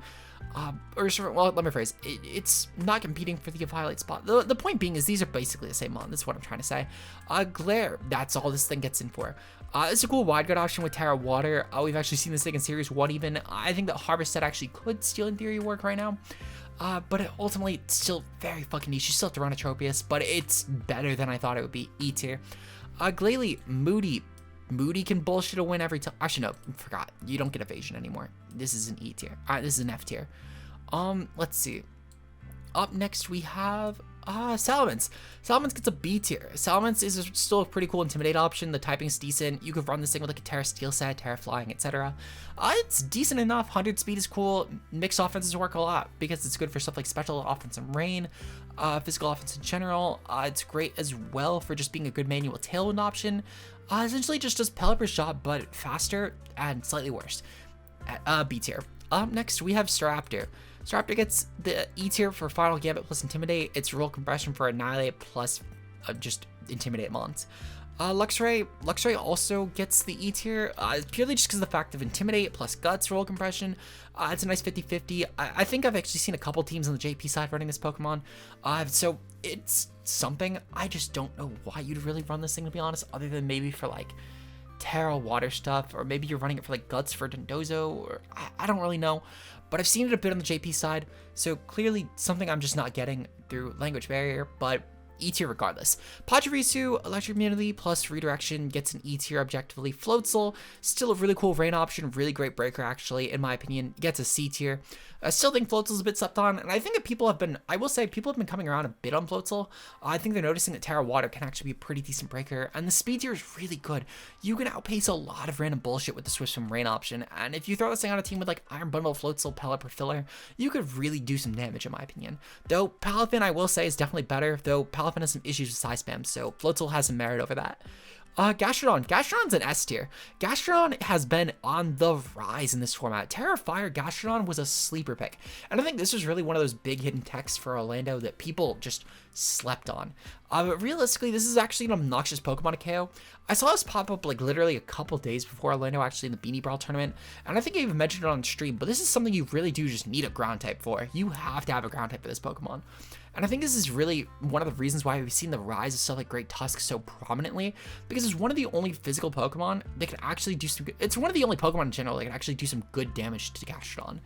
Ursaring, well, let me rephrase, it's not competing for the Violate spot. The point being is these are basically the same mon, that's what I'm trying to say. Glare, that's all this thing gets in for. It's a cool Wide Guard option with Terra Water. We've actually seen this thing in Series 1 even. I think that Harvest Set actually could still in theory work right now. But ultimately, it's still very fucking niche. You still have to run a Tropius, but it's better than I thought it would be. E tier. Glalie, Moody. Moody can bullshit a win every time. Actually, no, forgot. You don't get evasion anymore. This is an E tier. This is an F tier. Let's see. Up next, we have Salamence. Salamence gets a B tier. Salamence is still a pretty cool Intimidate option. The typing's decent. You could run this thing with like a Terra Steel set, Terra Flying, etc. It's decent enough. 100 speed is cool. Mixed offenses work a lot because it's good for stuff like special offense and rain, physical offense in general. It's great as well for just being a good manual Tailwind option. Essentially just does Pelipper's job, but faster and slightly worse. B tier. Up next, we have Staraptor. Staraptor gets the E tier for Final Gambit plus Intimidate. It's Roll Compression for Annihilate plus just Intimidate mons. Luxray also gets the E tier, purely just because of the fact of Intimidate plus Guts Roll Compression. It's a nice 50-50. I think I've actually seen a couple teams on the JP side running this Pokemon, so it's something. I just don't know why you'd really run this thing, to be honest, other than maybe for like Terra water stuff, or maybe you're running it for like Guts for Dondozo, or I don't really know. But I've seen it a bit on the JP side, so clearly something I'm just not getting through language barrier, but E tier regardless. Pachirisu, Electric Immunity plus Redirection, gets an E tier objectively. Floatzel, still a really cool rain option, really great breaker actually, in my opinion, gets a C tier. I still think Floatzel's a bit slept on, and I think that people have been, I will say, people have been coming around a bit on Floatzel. I think they're noticing that Terra Water can actually be a pretty decent breaker, and the speed tier is really good. You can outpace a lot of random bullshit with the Swift Swim rain option, and if you throw this thing on a team with like Iron Bundle, Floatzel, Pelipper, Filler, you could really do some damage in my opinion. Though Palafin, I will say, is definitely better, though Palafin has some issues with size spam, so Floatzel has some merit over that. Gastrodon's an S tier. Gastrodon has been on the rise in this format. Terra Fire Gastrodon was a sleeper pick, and I think this was really one of those big hidden techs for Orlando that people just slept on. But realistically, this is actually an obnoxious Pokemon to KO. I saw this pop up like literally a couple days before Orlando, actually in the Beanie Brawl tournament, and I think I even mentioned it on stream, but this is something you really do just need a ground type for. You have to have a ground type for this Pokemon. And I think this is really one of the reasons why we've seen the rise of stuff like Great Tusk so prominently, because it's one of the only physical Pokemon that can actually do some good, it's one of the only Pokemon in general that can actually do some good damage to Gastrodon.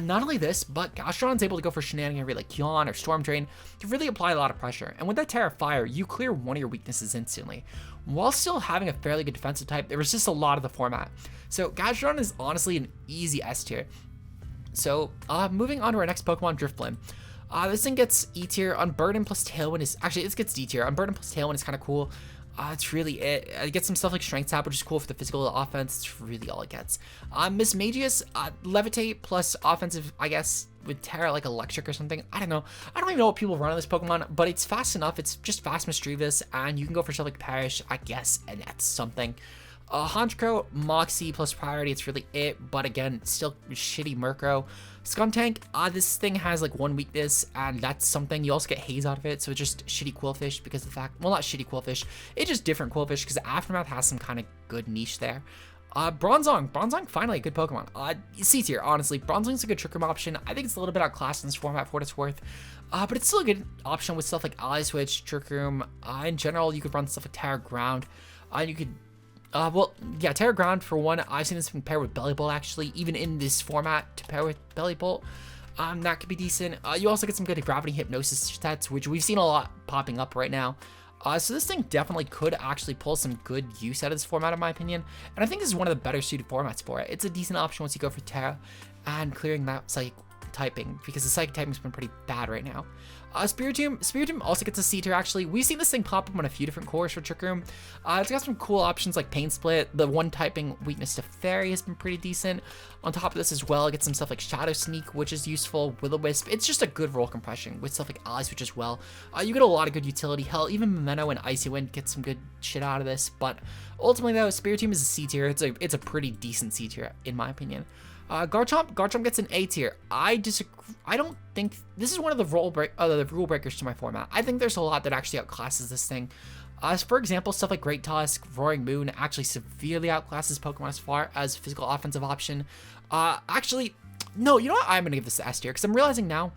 Not only this, but Gastrodon's able to go for Shenanigan like Yawn or Storm Drain to really apply a lot of pressure. And with that Terra Fire, you clear one of your weaknesses instantly, while still having a fairly good defensive type. There was just a lot of the format. So Gastrodon is honestly an easy S tier. So moving on to our next Pokemon, Drifblim. This thing gets E tier. Unburden plus Tailwind is, actually, it gets D tier. Unburden plus Tailwind is kind of cool. It's really it. It gets some stuff like Strength Tap, which is cool for the physical offense. It's really all it gets. Mismagius, Levitate plus offensive, I guess, with Terra, like Electric or something. I don't know. I don't even know what people run on this Pokemon, but it's fast enough. It's just fast Mischievous, and you can go for stuff like Perish, I guess, and that's something. Honchkrow, Moxie plus Priority, it's really it, but again, still shitty Murkrow. Skuntank, this thing has like one weakness, and that's something. You also get Haze out of it, so it's just shitty Quillfish because of the fact, well, not shitty Quillfish, it's just different Quillfish because Aftermath has some kind of good niche there. Bronzong, finally a good Pokemon. C tier, honestly. Bronzong's a good Trick Room option. I think it's a little bit outclassed in this format for what it's worth, but it's still a good option with stuff like Ally Switch, Trick Room. In general, you could run stuff like Terra Ground. You could well, yeah, Terra Ground for one. I've seen this been paired with Belly Bolt actually, even in this format to pair with Belly Bolt. That could be decent. You also get some good Gravity Hypnosis stats, which we've seen a lot popping up right now. So this thing definitely could actually pull some good use out of this format, in my opinion. And I think this is one of the better suited formats for it. It's a decent option once you go for Terra and clearing that Psychic typing, because the Psychic typing's been pretty bad right now. Spiritomb also gets a C tier actually. We've seen this thing pop up on a few different cores for Trick Room. It's got some cool options like Pain Split. The one typing weakness to Fairy has been pretty decent. On top of this as well, it gets some stuff like Shadow Sneak, which is useful. Will-O-Wisp. It's just a good roll compression with stuff like Ally Switch as well. You get a lot of good utility. Hell, even Memento and Icy Wind get some good shit out of this. But ultimately though, Spiritomb is a C tier. It's a pretty decent C tier in my opinion. Garchomp gets an A tier. I disagree. I don't think this is one of the rule breakers to my format. I think there's a lot that actually outclasses this thing. For example, stuff like Great Tusk, Roaring Moon actually severely outclasses Pokemon as far as physical offensive option. Actually, no, you know what? I'm gonna give this the S tier because I'm realizing now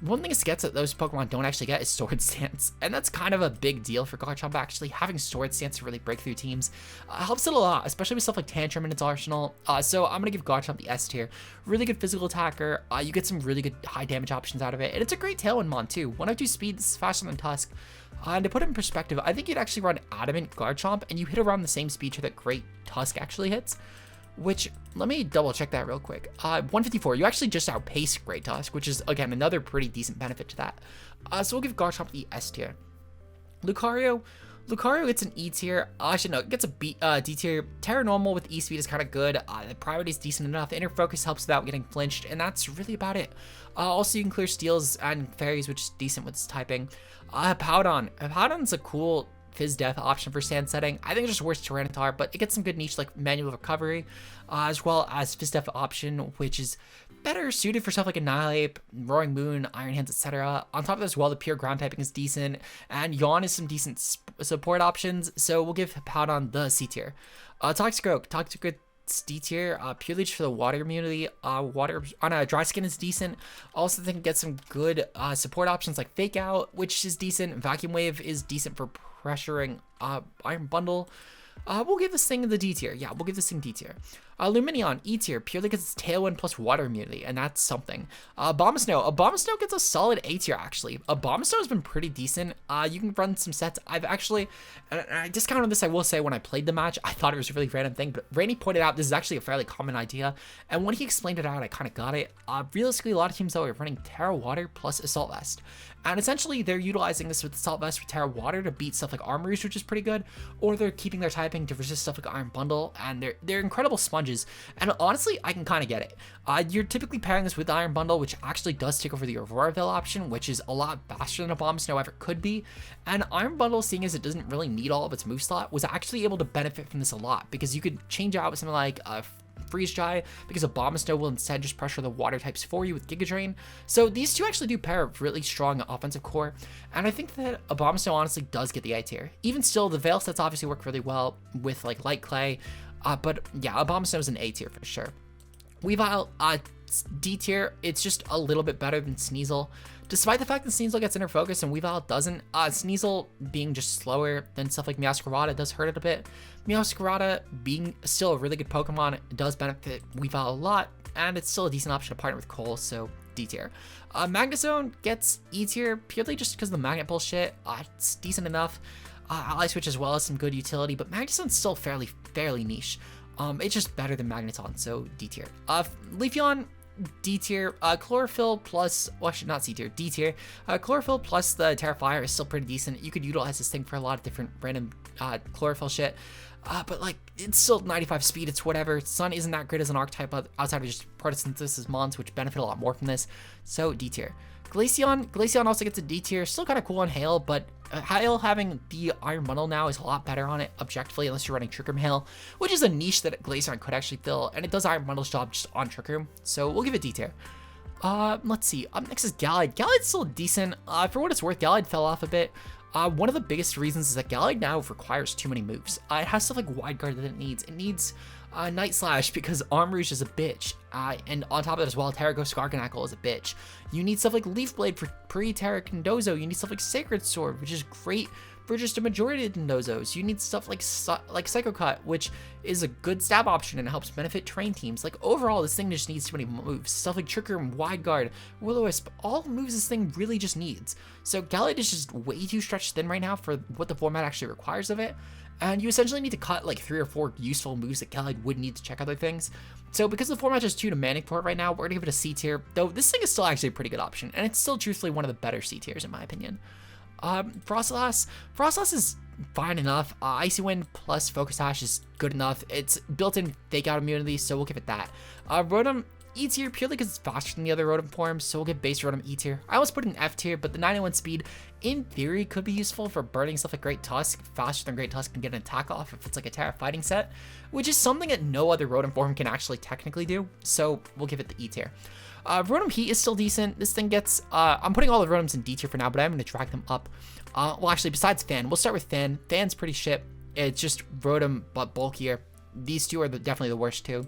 one thing it gets that those Pokemon don't actually get is Sword Stance, and that's kind of a big deal for Garchomp actually. Having Sword Stance to really break through teams helps it a lot, especially with stuff like Tantrum in its arsenal. So I'm gonna give Garchomp the S tier. Really good physical attacker. You get some really good high damage options out of it, and it's a great Tailwind mon too. 102 speed, this is faster than Tusk. And to put it in perspective, I think you'd actually run Adamant Garchomp, and you hit around the same speed tier that Great Tusk actually hits. Which, let me double check that real quick. 154, you actually just outpace Great Tusk, which is, again, another pretty decent benefit to that. So we'll give Garchomp the S tier. Lucario gets an E tier. Actually, no, it gets a D tier. Terra Normal with E speed is kind of good. The priority is decent enough. Inner Focus helps without getting flinched, and that's really about it. Also, you can clear Steals and Fairies, which is decent with its typing. Powdon's a cool Fizz Death option for Sand Setting. I think it's just worse Tyranitar, but it gets some good niche like Manual Recovery, as well as Fizz Death option, which is better suited for stuff like Annihilate, Roaring Moon, Iron Hands, etc. On top of this, as well, the pure ground typing is decent, and Yawn is some decent support options, so we'll give Powdon the C tier. Toxic Oak D tier, purely just for the water immunity. Water on a dry skin is decent. Also think it gets some good support options like Fake Out, which is decent. Vacuum Wave is decent for pressuring Iron Bundle. We'll give this thing the D tier. Yeah, we'll give this thing D tier. Lumineon, E tier, purely because it's Tailwind plus water immunity, and that's something. Abomasnow gets a solid A tier, actually. Abomasnow has been pretty decent. You can run some sets. I've actually, and I discounted this, I will say, when I played the match, I thought it was a really random thing, but Randy pointed out this is actually a fairly common idea, and when he explained it out, I kind of got it. Realistically, a lot of teams, though, are running Terra Water plus Assault Vest, and essentially, they're utilizing this with Assault Vest with Terra Water to beat stuff like Armories, which is pretty good, or they're keeping their typing to resist stuff like Iron Bundle, and they're incredible sponges. And honestly, I can kind of get it. You're typically pairing this with Iron Bundle, which actually does take over the Aurora Veil option, which is a lot faster than Abomasnow ever could be. And Iron Bundle, seeing as it doesn't really need all of its move slot, was actually able to benefit from this a lot, because you could change out with something like Freeze Dry, because Abomasnow will instead just pressure the water types for you with Giga Drain. So these two actually do pair of really strong offensive core, and I think that Abomasnow honestly does get the A tier. Even still, the Veil sets obviously work really well with like Light Clay, but yeah, Abomasnow is an A tier for sure. Weavile, D tier. It's just a little bit better than Sneasel. Despite the fact that Sneasel gets inner focus and Weavile doesn't, Sneasel being just slower than stuff like Meowscarada does hurt it a bit. Meowscarada being still a really good Pokemon does benefit Weavile a lot, and it's still a decent option to partner with Cole, so D tier. Magnezone gets E tier purely just because of the magnet bullshit. It's decent enough. Ally Switch as well as some good utility, but Magneton's still fairly niche. It's just better than Magneton, so D tier. Leafeon, D tier. Chlorophyll plus, well, actually not C tier, D tier. Chlorophyll plus the Terrifier is still pretty decent. You could utilize this thing for a lot of different random Chlorophyll shit. But like, it's still 95 speed, it's whatever. Sun isn't that great as an archetype outside of just Photosynthesis Mons, which benefit a lot more from this, so D tier. Glaceon also gets a D tier, still kind of cool on Hail, but Hail having the Iron Bundle now is a lot better on it objectively, unless you're running Trick Room Hail, which is a niche that Glaceon could actually fill, and it does Iron Bundle's job just on Trick Room, so we'll give it D tier. Let's see, up next is Gallade. Gallade's still decent. For what it's worth, Gallade fell off a bit. One of the biggest reasons is that Gallade now requires too many moves. It has stuff like Wide Guard that it needs. It needs Night Slash because Armrouge is a bitch. And on top of that as well, Terraghost Skarkanackle is a bitch. You need stuff like Leaf Blade for pre-Terra Condozo. You need stuff like Sacred Sword, which is great for just a majority of Condozos. You need stuff like Psycho Cut, which is a good stab option and helps benefit terrain teams. Like overall, this thing just needs too many moves. Stuff like Trick Room, Wide Guard, Will-O-Wisp, all moves this thing really just needs. So Gallade is just way too stretched thin right now for what the format actually requires of it. And you essentially need to cut like 3 or 4 useful moves that Gallade would need to check other things. So because the format is too demanding for it right now, we're gonna give it a C tier, though this thing is still actually a pretty good option, and it's still truthfully one of the better C tiers in my opinion. Frostlass is fine enough. Icy Wind plus Focus Sash is good enough. It's built-in Fake Out immunity, so we'll give it that. Rotom, E tier purely because it's faster than the other Rotom forms, so we'll give base Rotom E tier. I almost put it in F tier, but the 91 speed in theory could be useful for burning stuff like Great Tusk. Faster than Great Tusk can get an attack off if it's like a Terra fighting set, which is something that no other Rotom form can actually technically do, so we'll give it the E tier. Rotom Heat is still decent. This thing gets, I'm putting all the Rotoms in D tier for now, but I'm going to drag them up. Well, actually, besides Fan, we'll start with Fan. Fan's pretty shit. It's just Rotom, but bulkier. These two are definitely the worst two.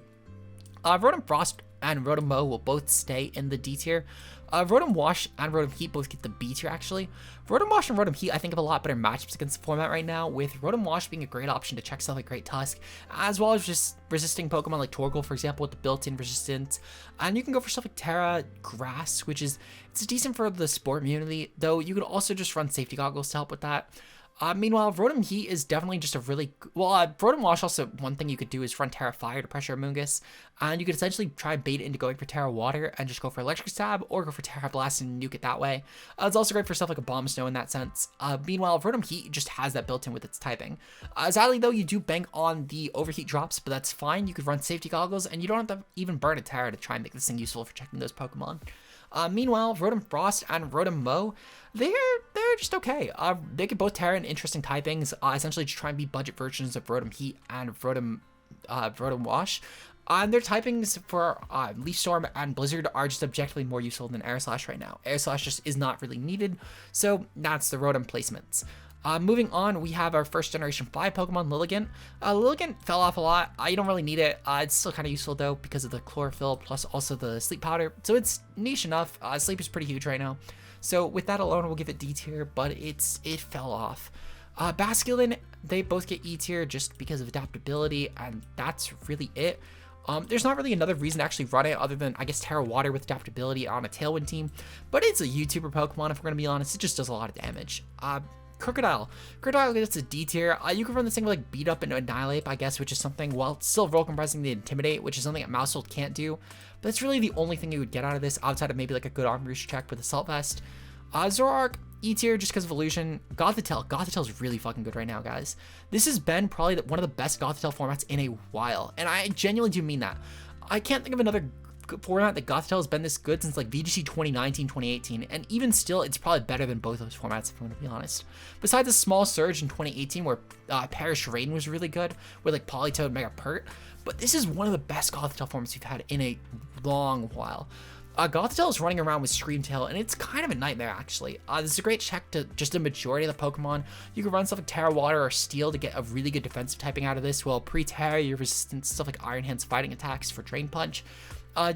Rotom Frost and Rotom Mow will both stay in the D tier. Rotom Wash and Rotom Heat both get the B tier, actually. Rotom Wash and Rotom Heat, I think, have a lot better matchups against the format right now, with Rotom Wash being a great option to check stuff like Great Tusk, as well as just resisting Pokemon like Torkoal, for example, with the built-in resistance. And you can go for stuff like Terra, Grass, which is, it's decent for the sport immunity, though you could also just run Safety Goggles to help with that. Meanwhile, Rotom Heat is definitely just a really, Rotom Wash also, one thing you could do is run Terra Fire to pressure Amoonguss, and you could essentially try and bait it into going for Terra Water and just go for Electric Stab, or go for Terra Blast and nuke it that way. It's also great for stuff like a Abomasnow in that sense. Meanwhile, Rotom Heat just has that built in with its typing. Sadly though, you do bank on the Overheat drops, but that's fine. You could run Safety Goggles, and you don't have to even burn a Terra to try and make this thing useful for checking those Pokemon. Meanwhile, Rotom Frost and Rotom Mow, they're they're just okay. They could both Terra and interesting typings, essentially just try and be budget versions of Rotom Heat and Rotom Wash. Their typings for Leaf Storm and Blizzard are just objectively more useful than Air Slash right now. Air Slash just is not really needed, so that's the Rotom placements. Moving on, we have our first generation 5 Pokemon, Lilligant. Lilligant fell off a lot. You don't really need it. It's still kind of useful though because of the chlorophyll plus also the sleep powder. So it's niche enough. Sleep is pretty huge right now. So with that alone, we'll give it D tier, but it fell off. Basculin, they both get E tier just because of adaptability, and that's really it. There's not really another reason to actually run it other than, I guess, Terra Water with adaptability on a Tailwind team, but it's a YouTuber Pokemon, if we're going to be honest. It just does a lot of damage. Crocodile gets a D tier. You can run this thing with like Beat Up and Annihilate, I guess, which is something, well, still Roll Compressing the Intimidate, which is something that Mousehold can't do, but it's really the only thing you would get out of this outside of maybe like a good Arm Roost check with Assault Vest. Zoroark, E tier just because of Illusion. Gothitelle is really fucking good right now, guys. This has been probably one of the best Gothitelle formats in a while, and I genuinely do mean that. I can't think of another format that Gothitelle has been this good since like VGC 2019, 2018, and even still, it's probably better than both those formats, if I'm going to be honest. Besides a small surge in 2018 where Perish Rain was really good with like Politoed, Mega Pert, but this is one of the best Gothitelle formats we've had in a long while. Gothitelle is running around with Screamtail, and it's kind of a nightmare, actually. This is a great check to just a majority of the Pokemon. You can run stuff like Terra Water or Steel to get a really good defensive typing out of this, while pre-Terra, you're resistant to stuff like Iron Hand's fighting attacks for Drain Punch.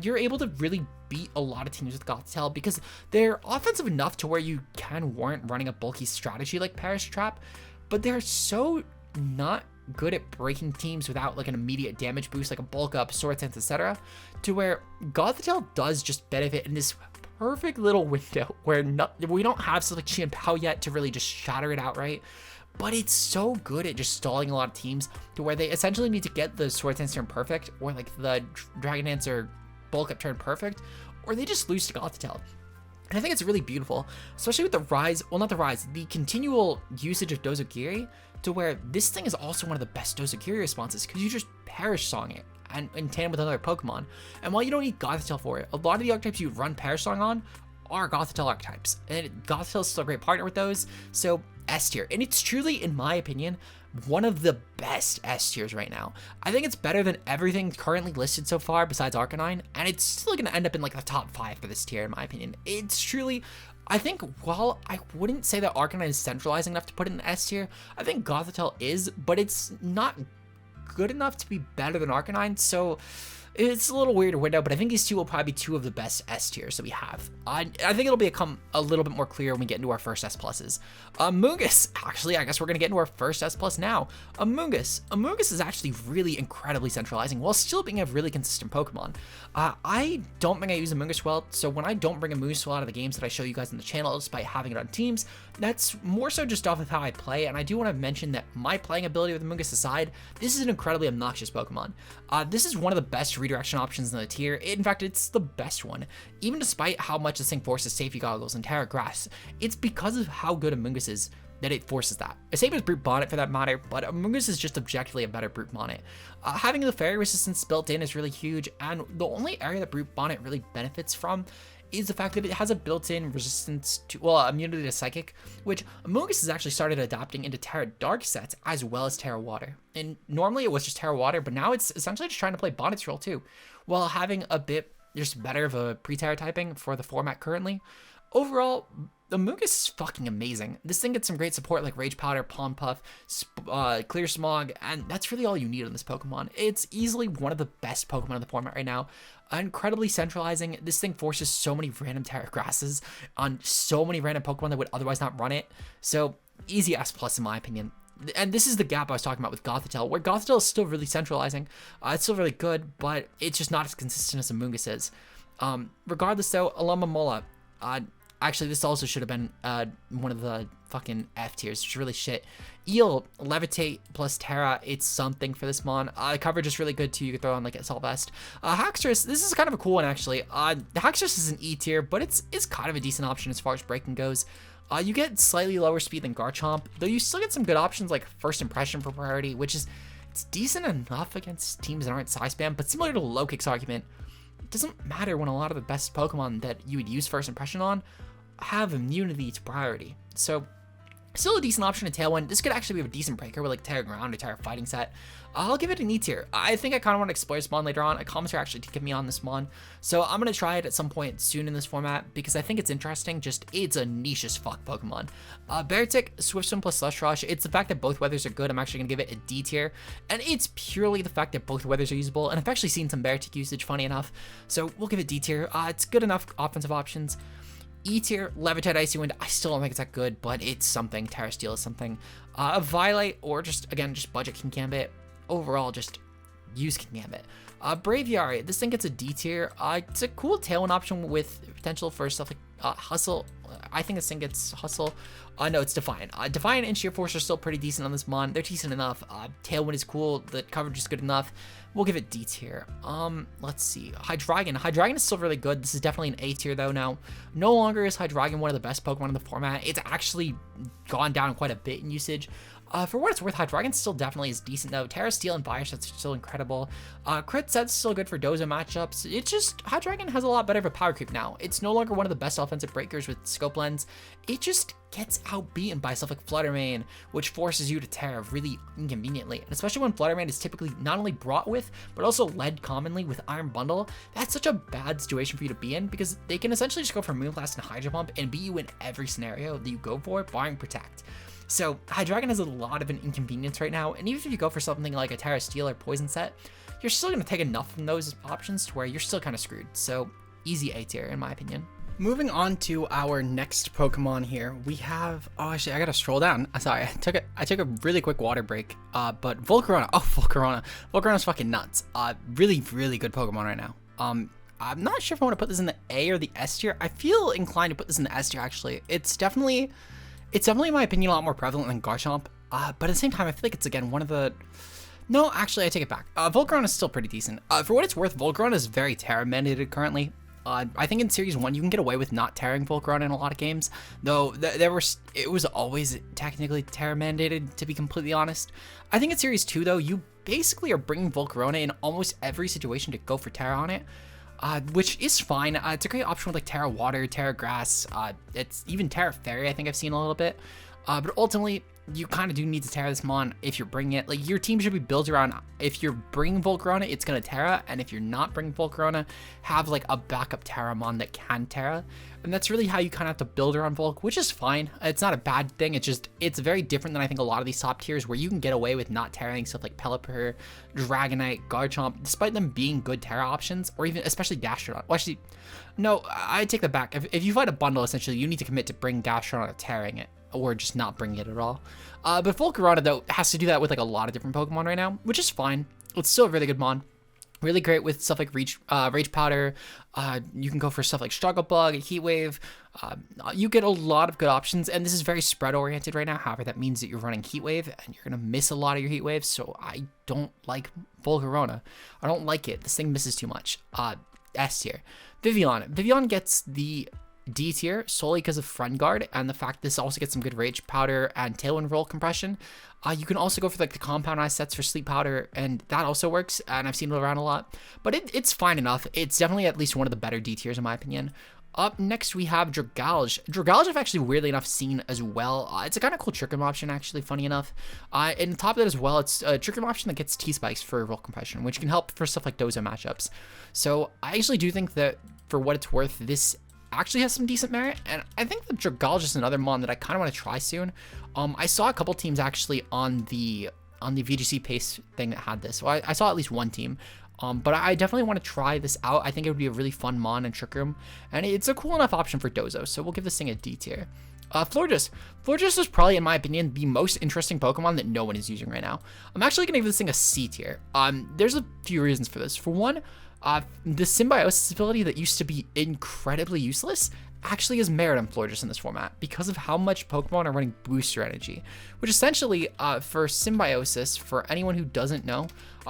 You're able to really beat a lot of teams with Gothitelle because they're offensive enough to where you can warrant running a bulky strategy like Perish Trap, but they're so not good at breaking teams without like an immediate damage boost like a Bulk Up, Sword Dance, etc., to where Gothitelle does just benefit in this perfect little window where we don't have stuff like Chi and Pao yet to really just shatter it outright, but it's so good at just stalling a lot of teams to where they essentially need to get the Sword Dance turn perfect or like the Dragon Dance or Bulk Up turn perfect, or they just lose to Gothitelle. And I think it's really beautiful, especially with the rise, well, not the rise, the continual usage of Dozokiri, to where this thing is also one of the best Dozokiri responses because you just Perish Song it and in tandem with another Pokemon. And while you don't need Gothitelle for it, a lot of the archetypes you run Perish Song on are Gothitelle archetypes, and Gothitelle is still a great partner with those, so S tier. And it's truly, in my opinion, one of the best S tiers right now. I think it's better than everything currently listed so far besides Arcanine, and it's still going to end up in like the top 5 for this tier, in my opinion. It's truly, I think, while I wouldn't say that Arcanine is centralizing enough to put it in the S tier, I think Gothitelle is, but it's not good enough to be better than Arcanine, so it's a little weird window, but I think these two will probably be 2 of the best S tiers that we have. I think it'll become a little bit more clear when we get into our first S pluses. Amoonguss, actually, I guess we're gonna get into our first S plus now. Amoonguss is actually really incredibly centralizing while still being a really consistent Pokemon. I don't think I use Amoonguss well, so when I don't bring Amoonguss well out of the games that I show you guys in the channel, despite having it on teams, that's more so just off of how I play, and I do want to mention that my playing ability with Amoonguss aside, this is an incredibly obnoxious Pokemon. This is one of the best redirection options in the tier. In fact, it's the best one. Even despite how much this thing forces Safety Goggles and Terra Grass, it's because of how good Amoonguss is that it forces that. Same as Brute Bonnet for that matter, but Amoonguss is just objectively a better Brute Bonnet. Having the Fairy Resistance built in is really huge, and the only area that Brute Bonnet really benefits from is the fact that it has a built-in resistance to, well, immunity to Psychic, which Amoonguss has actually started adapting into Terra Dark sets as well as Terra Water. And normally it was just Terra Water, but now it's essentially just trying to play Bonnet's role too, while having a bit just better of a pre-Terra typing for the format currently. Overall, Amoonguss is fucking amazing. This thing gets some great support like Rage Powder, Palm Puff, Clear Smog, and that's really all you need on this Pokemon. It's easily one of the best Pokemon in the format right now. Incredibly centralizing. This thing forces so many random Terra Grasses on so many random Pokemon that would otherwise not run it. So easy S plus in my opinion. And this is the gap I was talking about with Gothitelle, where Gothitelle is still really centralizing. It's still really good, but it's just not as consistent as Amoonguss is. Regardless though, Alomomola, actually, this also should have been one of the fucking F tiers, which is really shit. Eel, Levitate plus Terra, it's something for this mon. Coverage is really good too, you can throw on like Assault Vest. Haxorus, this is kind of a cool one actually. Haxorus is an E tier, but it's kind of a decent option as far as breaking goes. You get slightly lower speed than Garchomp, though you still get some good options like First Impression for priority, which is, it's decent enough against teams that aren't size spam, but similar to the Low Kick's argument, it doesn't matter when a lot of the best Pokemon that you would use First Impression on have immunity to priority. So still a decent option to Tailwind. This could actually be a decent breaker with like Terra Ground or Terra Fighting set. I'll give it an E tier. I think I kind of want to explore this mon later on. A commenter actually did get me on this mon, so I'm going to try it at some point soon in this format because I think it's interesting. Just, it's a niche as fuck Pokemon. Beartic, Swift Swim plus Slush Rush. It's the fact that both weathers are good. I'm actually going to give it a D tier, and it's purely the fact that both weathers are usable, and I've actually seen some Beartic usage, funny enough, so we'll give it D tier. It's good enough offensive options. E tier, Levitate, Icy Wind. I still don't think it's that good, but it's something. Terra Steel is something. A Violate, or just, again, just budget King Gambit. Overall, just use King Gambit. Braviary, this thing gets a D tier. It's a cool Tailwind option with potential for stuff like Hustle. I think this thing gets Hustle. No, it's Defiant. Defiant and Sheer Force are still pretty decent on this mon. They're decent enough. Tailwind is cool. The coverage is good enough. We'll give it D tier. Let's see. Hydreigon. Hydreigon is still really good. This is definitely an A tier though now. No longer is Hydreigon one of the best Pokemon in the format. It's actually gone down quite a bit in usage. For what it's worth, Hydreigon still definitely is decent though. Terra Steel and Fire Sets are still incredible. Crit Set's still good for Dozo matchups. It's just, Hydreigon has a lot better of a power creep now. It's no longer one of the best offensive breakers with Scope Lens. It just gets outbeaten by stuff like Flutter Mane, which forces you to Terra really inconveniently. And especially when Flutter Mane is typically not only brought with, but also led commonly with Iron Bundle. That's such a bad situation for you to be in because they can essentially just go for Moonblast and Hydro Pump and beat you in every scenario that you go for, barring Protect. So Hydreigon has a lot of an inconvenience right now, and even if you go for something like a Terra Steel or Poison set, you're still going to take enough from those options to where you're still kind of screwed. So easy A tier in my opinion. Moving on to our next Pokemon here, we have, oh actually I gotta scroll down. Sorry, I took a really quick water break. But Volcarona, Volcarona's fucking nuts. Really good Pokemon right now. I'm not sure if I want to put this in the A or the S tier. I feel inclined to put this in the S tier actually. It's definitely in my opinion a lot more prevalent than Garchomp. But at the same time I feel like it's again one of the, no actually I take it back. Volcarona is still pretty decent. For what it's worth, Volcarona is very Terra mandated currently. I think in Series 1 you can get away with not tearing Volcarona in a lot of games, though it was always technically Terra mandated, to be completely honest. I think in Series 2 though, you basically are bringing Volcarona in almost every situation to go for Terra on it, which is fine. It's a great option with like Terra Water, Terra Grass, it's even Terra Fairy I think I've seen a little bit, but ultimately you kind of do need to Terra this mon if you're bringing it. Like your team should be built around, if you're bringing Volcarona, it's going to Terra, and if you're not bringing Volcarona, have like a backup Terra mon that can Terra. And that's really how you kind of have to build around Volc, which is fine. It's not a bad thing. It's very different than I think a lot of these top tiers where you can get away with not Terraing stuff like Pelipper, Dragonite, Garchomp, despite them being good Terra options, or even especially Gastrodon. Well, actually, no, I take that back. If you fight a bundle, essentially, you need to commit to bring Gastrodon or Terraing it, or just not bringing it at all. But Volcarona, though, has to do that with like a lot of different Pokemon right now, which is fine. It's still a really good mon. Really great with stuff like Rage Powder. You can go for stuff like Struggle Bug, Heat Wave. You get a lot of good options, and this is very spread oriented right now. However, that means that you're running Heat Wave, and you're gonna miss a lot of your Heat Waves. So I don't like Volcarona. I don't like it. This thing misses too much. S tier. Vivillon gets the D tier solely because of Friend Guard and the fact this also gets some good Rage Powder and Tailwind Roll compression. You can also go for like the Compound Eye sets for Sleep Powder, and that also works, and I've seen it around a lot, but it's fine enough. It's definitely at least one of the better D tiers in my opinion. Up next we have Dragalge. Dragalge I've actually weirdly enough seen as well. It's a kind of cool Trick Room option actually, funny enough. And on top of that as well, it's a Trick Room option that gets T-Spikes for Roll Compression, which can help for stuff like Dozo matchups. So I actually do think that for what it's worth, this actually has some decent merit, and I think that Dragalge is another mon that I kind of want to try soon. I saw a couple teams actually on the VGC pace thing that had this, so I saw at least one team, but I definitely want to try this out. I think it would be a really fun mon in Trick Room, and it's a cool enough option for Dozo, so we'll give this thing a D tier. Florges is probably, in my opinion, the most interesting Pokemon that no one is using right now. I'm actually going to give this thing a C tier. There's a few reasons for this. For one, the Symbiosis ability that used to be incredibly useless actually has merit on Florges in this format because of how much Pokemon are running Booster Energy, which essentially, for Symbiosis, for anyone who doesn't know,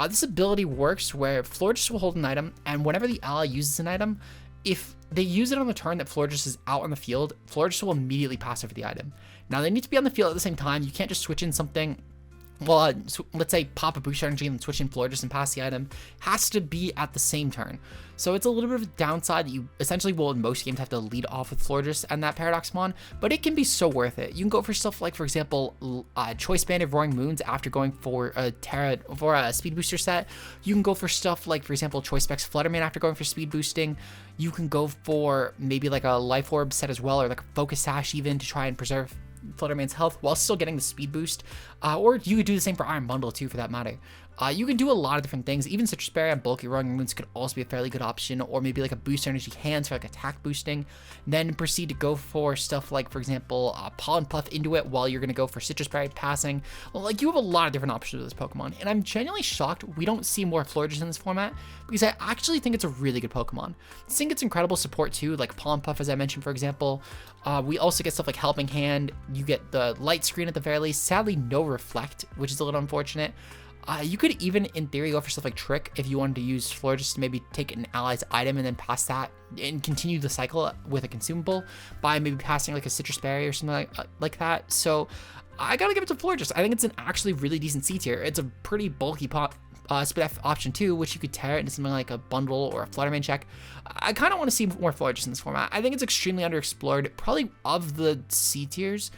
this ability works where Florges will hold an item, and whenever the ally uses an item, if they use it on the turn that Florges is out on the field, Florges will immediately pass over the item. Now, they need to be on the field at the same time. You can't just switch in something well, so let's say pop a booster energy and switch in Florges and pass the item, has to be at the same turn. So it's a little bit of a downside that you essentially will in most games have to lead off with Florges and that Paradox Mon, but it can be so worth it. You can go for stuff like, for example, Choice Band of Roaring Moons after going for a speed booster set. You can go for stuff like, for example, Choice Specs Flutterman after going for speed boosting. You can go for maybe like a Life Orb set as well, or like a Focus Sash even to try and preserve Flutterman's health while still getting the speed boost, or you could do the same for Iron Bundle too, for that matter. You can do a lot of different things. Even Citrus Berry and Bulky Roaring Moons could also be a fairly good option, or maybe like a Boost Energy Hands for like attack boosting. Then proceed to go for stuff like, for example, Pollen Puff into it while you're going to go for Citrus Berry passing. Like, you have a lot of different options with this Pokemon, and I'm genuinely shocked we don't see more Florges in this format, because I actually think it's a really good Pokemon. I think it's incredible support too, like Pollen Puff, as I mentioned, for example. We also get stuff like Helping Hand. You get the Light Screen at the very least. Sadly, no Reflect, which is a little unfortunate. You could even, in theory, go for stuff like Trick if you wanted to use Florges to maybe take an ally's item and then pass that and continue the cycle with a consumable by maybe passing like a Citrus Berry or something like that. So I gotta give it to Florges. I think it's an actually really decent C tier. It's a pretty bulky split F option too, which you could tear it into something like a bundle or a Flutterman check. I kind of want to see more Florges in this format. I think it's extremely underexplored. Probably of the C tiers,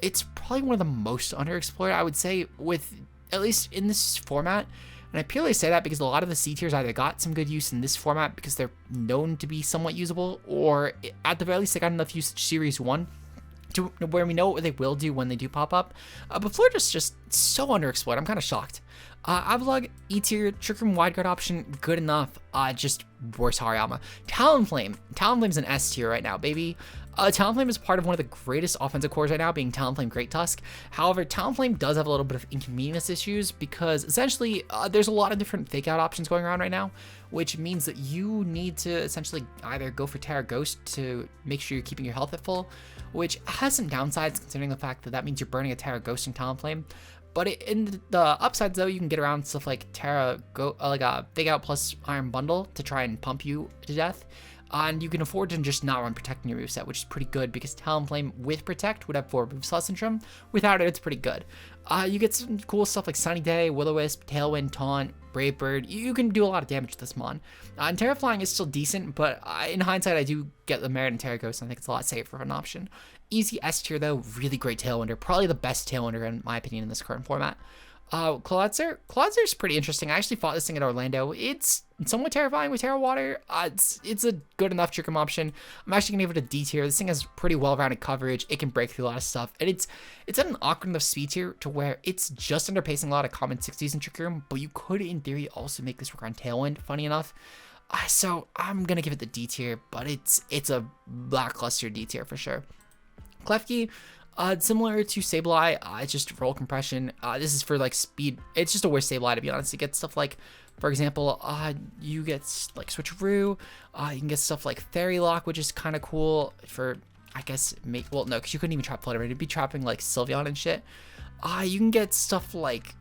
it's probably one of the most underexplored, I would say, with at least in this format. And I purely say that because a lot of the C tiers either got some good use in this format because they're known to be somewhat usable, or at the very least they got enough usage Series 1 to where we know what they will do when they do pop up. But Florges just so underexplored. I'm kind of shocked. Avalugg, E tier, Trick Room Wide Guard option, good enough. Just worse Hariyama. Talonflame. Talonflame's an S tier right now, baby. Talonflame is part of one of the greatest offensive cores right now, being Talonflame Great Tusk. However, Talonflame does have a little bit of inconvenience issues because essentially there's a lot of different fake out options going around right now, which means that you need to essentially either go for Terra Ghost to make sure you're keeping your health at full, which has some downsides considering the fact that that means you're burning a Terra Ghost in Talonflame. But in the upsides though, you can get around stuff like like a Fake Out plus Iron Bundle to try and pump you to death. And you can afford to just not run Protect in your moveset, which is pretty good because Talonflame with Protect would have 4 move slots in Trim. Without it, it's pretty good. You get some cool stuff like Sunny Day, Will-O-Wisp, Tailwind, Taunt, Brave Bird. You can do a lot of damage with this Mon. And Terra Flying is still decent, but in hindsight, I do get the merit in Terra Ghost, and I think it's a lot safer of an option. Easy S tier though, really great Tailwinder. Probably the best Tailwinder in my opinion in this current format. Clawitzer is pretty interesting. I actually fought this thing at Orlando. It's somewhat terrifying with Terra Water. It's a good enough Trick Room option. I'm actually gonna give it a D tier. This thing has pretty well-rounded coverage. It can break through a lot of stuff, and it's at an awkward enough speed tier to where it's just underpacing a lot of common 60s in Trick Room, but you could in theory also make this work on Tailwind, funny enough. So I'm gonna give it the D tier, but it's a lackluster D tier for sure. Klefki, similar to Sableye, it's just roll compression. This is for like speed. It's just a worse Sableye to be honest. You get stuff like, for example, you get like Switcheroo. You can get stuff like Fairy Lock, which is kind of cool for, I guess, well, no, because you couldn't even trap Flutterman. It'd be trapping like Sylveon and shit. You can get stuff like,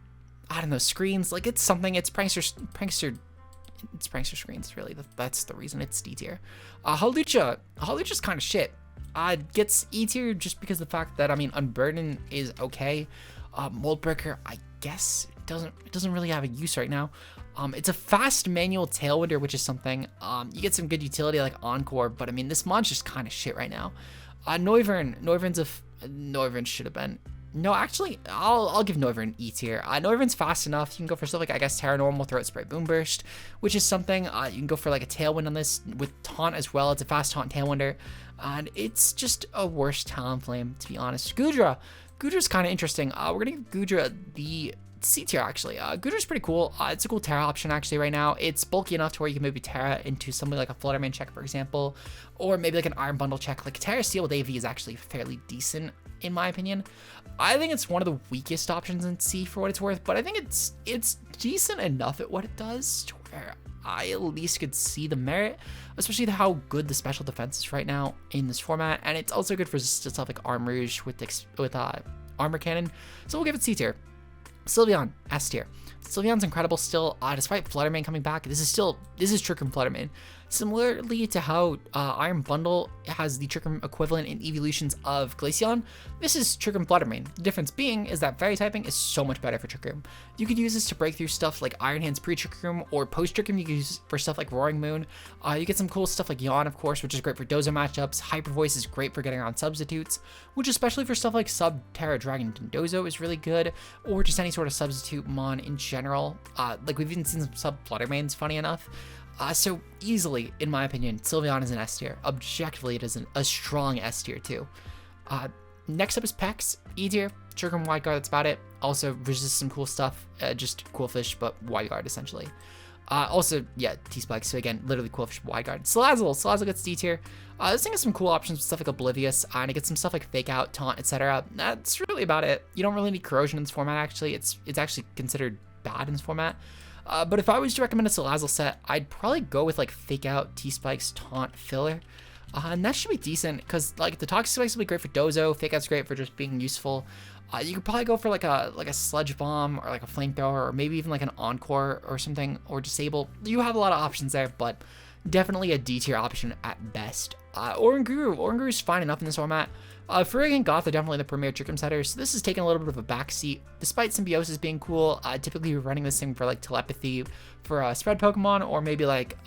I don't know, Screens. Like it's something. It's Prankster. It's Prankster Screens. Really, that's the reason it's D tier. Hawlucha's kind of shit. Gets E tier just because of the fact that, I mean, Unburden is okay. Mold Breaker, I guess, it doesn't really have a use right now. It's a fast manual Tailwinder, which is something. You get some good utility like Encore, but I mean, this mod's just kind of shit right now. Noivern should have been. No, actually, I'll give Noivern E tier. Noivern's fast enough. You can go for stuff like, I guess, Terra Normal, Throat Spray, Boom Burst, which is something. You can go for like a Tailwind on this with Taunt as well. It's a fast Taunt Tailwinder. And it's just a worse Talonflame, to be honest. Goodra's kind of interesting. We're gonna give Goodra the C tier actually. Goodra's pretty cool. It's a cool Terra option actually right now. It's bulky enough to where you can maybe Terra into something like a Flutterman check, for example, or maybe like an Iron Bundle check. Like Terra Steel with AV is actually fairly decent in my opinion. I think it's one of the weakest options in C for what it's worth, but I think it's decent enough at what it does to where I at least could see the merit, especially how good the special defense is right now in this format, and it's also good for stuff like Armourouge with Armor Cannon. So we'll give it C tier. Sylveon, S tier. Sylveon's incredible still, despite Flutterman coming back. This is Trick Room Flutterman. Similarly to how Iron Bundle has the Trick Room equivalent in evolutions of Glaceon, this is Trick Room Fluttermane. The difference being is that Fairy typing is so much better for Trick Room. You could use this to break through stuff like Iron Hand's pre-Trick Room, or post-Trick Room you could use for stuff like Roaring Moon. You get some cool stuff like Yawn, of course, which is great for Dozo matchups. Hyper Voice is great for getting around substitutes, which especially for stuff like Sub-Terra Dragon Dozo is really good, or just any sort of substitute mon in general. Like we've even seen some Sub-Fluttermanes, funny enough. So easily, in my opinion, Sylveon is an S tier. Objectively, it is a strong S tier too. Next up is Pex, E tier, Trick Room Wide Guard, that's about it. Also resists some cool stuff, just cool fish, but Wide Guard essentially. Also, yeah, T-Spike, so again, literally cool fish, Wide Guard. Salazzle gets D tier. This thing has some cool options with stuff like Oblivious, and it gets some stuff like Fake Out, Taunt, etc. That's really about it. You don't really need Corrosion in this format, actually. It's actually considered bad in this format. But if I was to recommend a Salazzle set, I'd probably go with like Fake Out, T-Spikes, Taunt, Filler. And that should be decent, because like the Toxic Spikes will be great for Dozo, Fake Out's great for just being useful. You could probably go for like a Sludge Bomb, or like a Flamethrower, or maybe even like an Encore or something, or Disable. You have a lot of options there, but definitely a D tier option at best. Oranguru is fine enough in this format. Frigg and Goth are definitely the premier Trick Room setters, so this is taking a little bit of a backseat. Despite Symbiosis being cool, typically you're running this thing for like Telepathy for spread Pokemon, or maybe like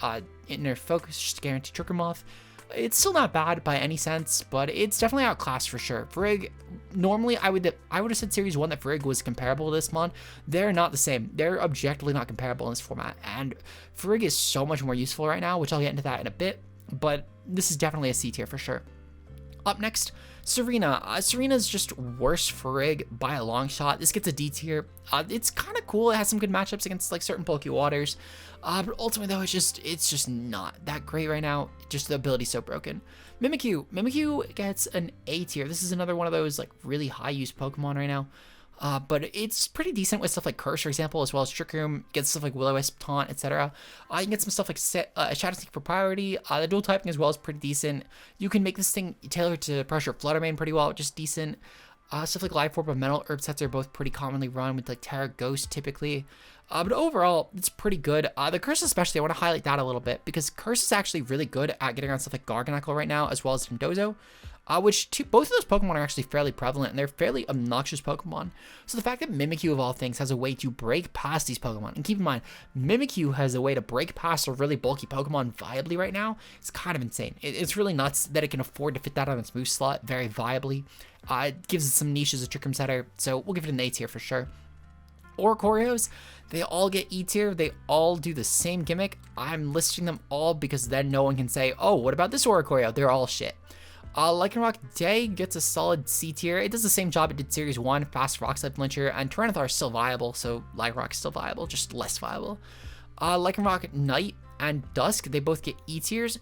Inner Focus just to guarantee Trick Room off. It's still not bad by any sense, but it's definitely outclassed for sure. Frigg, normally I would have said Series 1 that Frigg was comparable to this mon. They're not the same. They're objectively not comparable in this format, and Frigg is so much more useful right now, which I'll get into that in a bit, but this is definitely a C tier for sure. Up next, Serena. Serena's just worse for Frigg by a long shot. This gets a D tier. It's kind of cool. It has some good matchups against like certain bulky waters. But ultimately though, it's just not that great right now. Just the ability's so broken. Mimikyu gets an A tier. This is another one of those like really high use Pokemon right now. But it's pretty decent with stuff like Curse, for example, as well as Trick Room. Gets stuff like Will-O-Wisp, Taunt, etc. You can get some stuff like Shadow Sneak for priority. The dual typing as well is pretty decent. You can make this thing tailored to pressure Fluttermane pretty well, which is decent. Stuff like Life Orb and Metal Herb sets are both pretty commonly run with like Terra Ghost typically. But overall, it's pretty good. The Curse especially, I want to highlight that a little bit, because Curse is actually really good at getting around stuff like Garganacl right now, as well as Dondozo. Both of those Pokemon are actually fairly prevalent, and they're fairly obnoxious Pokemon. So the fact that Mimikyu, of all things, has a way to break past these Pokemon, and keep in mind, Mimikyu has a way to break past a really bulky Pokemon viably right now, it's kind of insane. It's really nuts that it can afford to fit that on its move slot very viably. It gives it some niche as a Trick Room setter, so we'll give it an A tier for sure. Oricorios, they all get E tier. They all do the same gimmick. I'm listing them all because then no one can say, oh, what about this Oricorio? They're all shit. Lycanroc Day gets a solid C tier. It does the same job it did Series 1, fast Rock Slide Flincher, and Tyranitar is still viable, so Lycanroc is still viable, just less viable. Lycanroc Night and Dusk, they both get E tiers.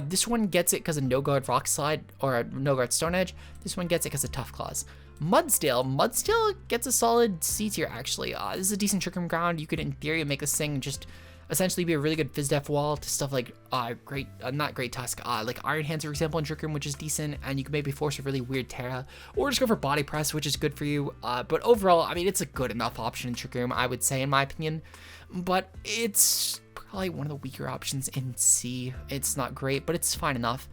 This one gets it because of No Guard Rock Slide, or No Guard Stone Edge. This one gets it because of Tough Claws. Mudsdale gets a solid C tier, actually. This is a decent Trick Room ground. You could, in theory, make this thing just essentially be a really good Fizdef wall to stuff like not Great Tusk, like Iron Hands, for example, in Trick Room, which is decent, and you can maybe force a really weird Terra, or just go for Body Press, which is good for you. But overall, I mean, it's a good enough option in Trick Room, I would say, in my opinion. But it's probably one of the weaker options in C. It's not great, but it's fine enough.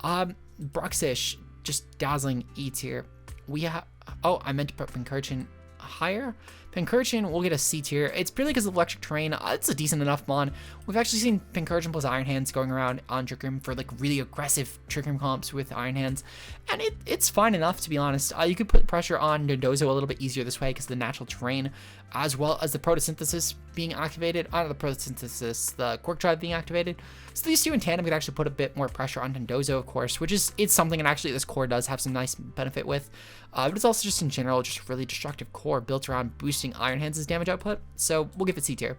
Bruxish, just dazzling E tier. We have, I meant to put Pincurchin higher. Pincurchin will get a C tier. It's purely because of Electric Terrain. It's a decent enough mon. We've actually seen Pincurchin plus Iron Hands going around on Trick Room for like really aggressive Trick Room comps with Iron Hands, and it's fine enough, to be honest. You could put pressure on Dondozo a little bit easier this way because of the natural terrain, as well as the Photosynthesis being activated. The Photosynthesis, the Quark Drive being activated. So these two in tandem could actually put a bit more pressure on Dondozo, of course, which is something, and actually this core does have some nice benefit with. But it's also just in general just a really destructive core built around boosting Iron Hands' damage output. So we'll give it C tier.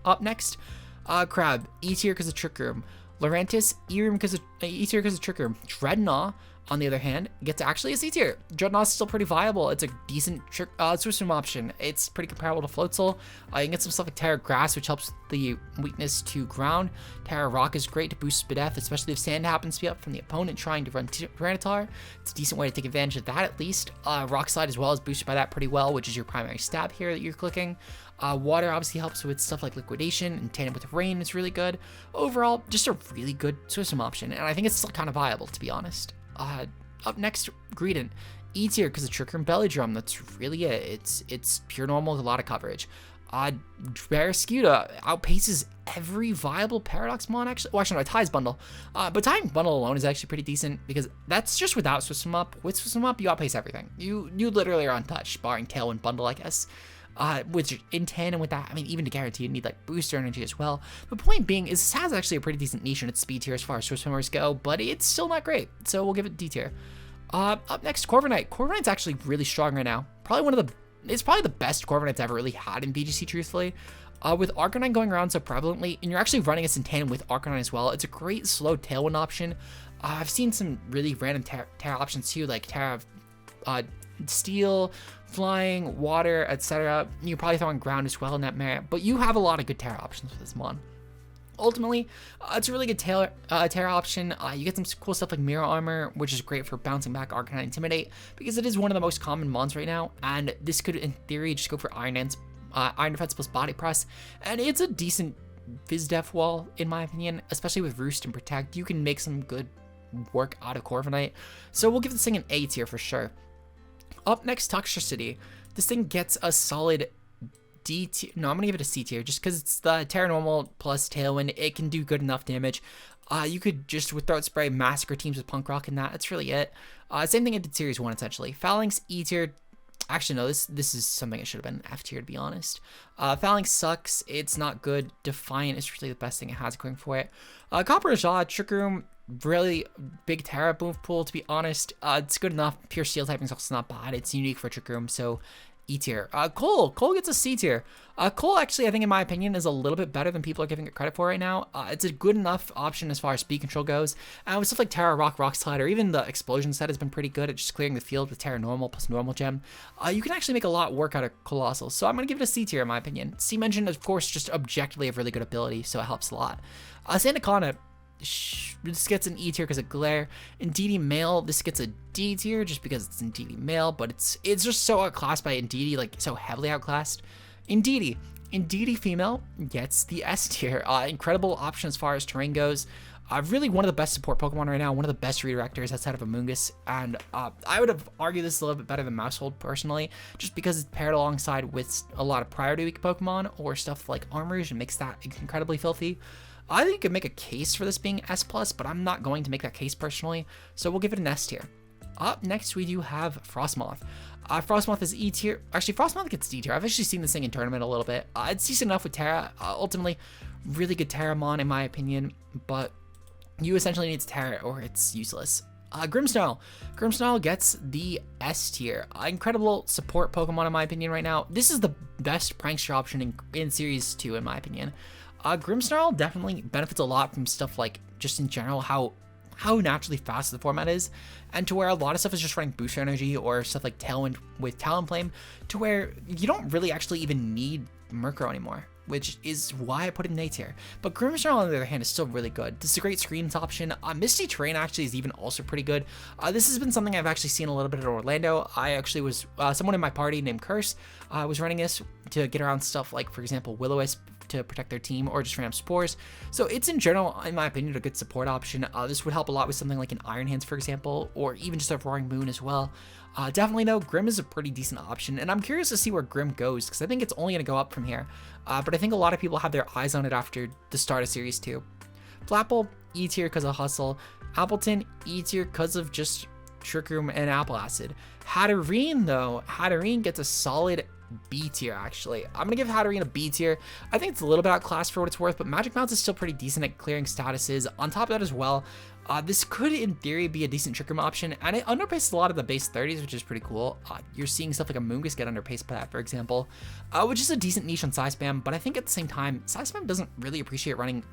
Up next, Crab, E tier because of Trick Room. Lurantis, E tier because of Trick Room. Dreadnought, On the other hand, gets actually a C tier. Dreadnought's still pretty viable. It's a decent swim option. It's pretty comparable to Floatzel. You can get some stuff like Terra Grass, which helps the weakness to ground. Terra Rock is great to boost speed F, especially if sand happens to be up from the opponent trying to run Tyranitar. It's a decent way to take advantage of that at least. Rock Slide as well is boosted by that pretty well, which is your primary stab here that you're clicking. Water obviously helps with stuff like Liquidation, and tandem with Rain is really good. Overall, just a really good swim option, and I think it's still kind of viable, to be honest. Up next, Greedent. E tier because of Trick Room Belly Drum. That's really it. It's pure normal with a lot of coverage. Barraskewda outpaces every viable Paradox Mon, actually. Well, actually, no, Ty's Bundle. But Ty's Bundle alone is actually pretty decent because that's just without Swim Up. With Swim Up, you outpace everything. You literally are untouched, barring Tailwind Bundle, I guess. Which in tandem with that, I mean, even to guarantee you need like booster energy as well. The point being is this has actually a pretty decent niche in its speed tier as far as Swift Swimmers go, but it's still not great, so we'll give it D tier. Up next, Corviknight. Corviknight's actually really strong right now. It's probably the best Corviknight's ever really had in VGC, truthfully. With Arcanine going around so prevalently, and you're actually running this in tandem with Arcanine as well, it's a great slow Tailwind option. I've seen some really random Terra options too, like Terra Steel, Flying, Water, etc. You're probably throwing Ground as well in that merit, but you have a lot of good Terra options for this Mon. Ultimately, it's a really good Terra option. You get some cool stuff like Mirror Armor, which is great for bouncing back Arcanine Intimidate, because it is one of the most common Mons right now, and this could, in theory, just go for Iron Defense plus Body Press, and it's a decent Vizdef wall, in my opinion, especially with Roost and Protect. You can make some good work out of Corviknight, so we'll give this thing an A tier for sure. Up next, Toxtricity. This thing gets a solid D tier. No, I'm gonna give it a C tier just because it's the Terra Normal plus Tailwind. It can do good enough damage. You could just with Throat Spray massacre teams with Punk Rock and that. That's really it. Same thing it did Series 1 essentially. Phalanx E tier. Actually, no, this is something it should have been F tier, to be honest. Phalanx sucks. It's not good. Defiant is really the best thing it has going for it. Copper Jaw, Trick Room, really big Terra move pool, to be honest. It's good enough. Pure Steel typing is also not bad. It's unique for Trick Room, so E tier. Cole gets a C tier. Cole actually, I think in my opinion, is a little bit better than people are giving it credit for right now. It's a good enough option as far as speed control goes. With stuff like Terra Rock, Rock Slide, or even the Explosion set has been pretty good at just clearing the field with Terra Normal plus Normal Gem. You can actually make a lot work out of Colossal, so I'm going to give it a C tier in my opinion. C Mention, of course, just objectively have really good ability, so it helps a lot. Sandaconda, this gets an E tier because of Glare. Indeedee Male, this gets a D tier just because it's Indeedee Male, but it's just so outclassed by Indeedee, like so heavily outclassed. Indeedee Female gets the S tier. Incredible option as far as terrain goes. Really one of the best support Pokemon right now, one of the best redirectors outside of Amoonguss, and I would have argued this a little bit better than Mousehold personally, just because it's paired alongside with a lot of priority weak Pokemon or stuff like Armourouge and makes that incredibly filthy. I think you could make a case for this being S+, but I'm not going to make that case personally, so we'll give it an S tier. Up next, we do have Frostmoth. Frostmoth is E tier. Actually, Frostmoth gets D tier. I've actually seen this thing in tournament a little bit. It's decent enough with Terra. Ultimately, really good Terramon in my opinion, but you essentially need Terra or it's useless. Grimmsnarl. Grimmsnarl gets the S tier. Incredible support Pokemon in my opinion right now. This is the best prankster option in Series 2 in my opinion. Grimmsnarl definitely benefits a lot from stuff like, just in general, how naturally fast the format is, and to where a lot of stuff is just running booster energy or stuff like Tailwind with Talonflame, to where you don't really actually even need Murkrow anymore, which is why I put it in A tier. But Grimmsnarl, on the other hand, is still really good. This is a great screens option. Misty Terrain actually is even also pretty good. This has been something I've actually seen a little bit at Orlando. I actually was, someone in my party named Curse was running this to get around stuff like, for example, Will-O-Wisp to protect their team, or just random spores. So it's in general, in my opinion, a good support option. This would help a lot with something like an Iron Hands, for example, or even just a Roaring Moon as well. Definitely though, Grimm is a pretty decent option, and I'm curious to see where Grimm goes, because I think it's only going to go up from here. But I think a lot of people have their eyes on it after the start of Series 2. Flapple, E tier because of Hustle. Appleton, E tier because of just Trick Room and Apple Acid. Hatterene though, Hatterene gets a solid B tier actually. I'm gonna give Hatterene a B tier. I think it's a little bit outclassed for what it's worth, but Magic Bounce is still pretty decent at clearing statuses. On top of that as well, this could in theory be a decent Trick Room option, and it underpaces a lot of the base 30s, which is pretty cool. You're seeing stuff like Amoonguss get underpaced by that, for example, which is a decent niche on Psy Spam, but I think at the same time, Psy Spam doesn't really appreciate running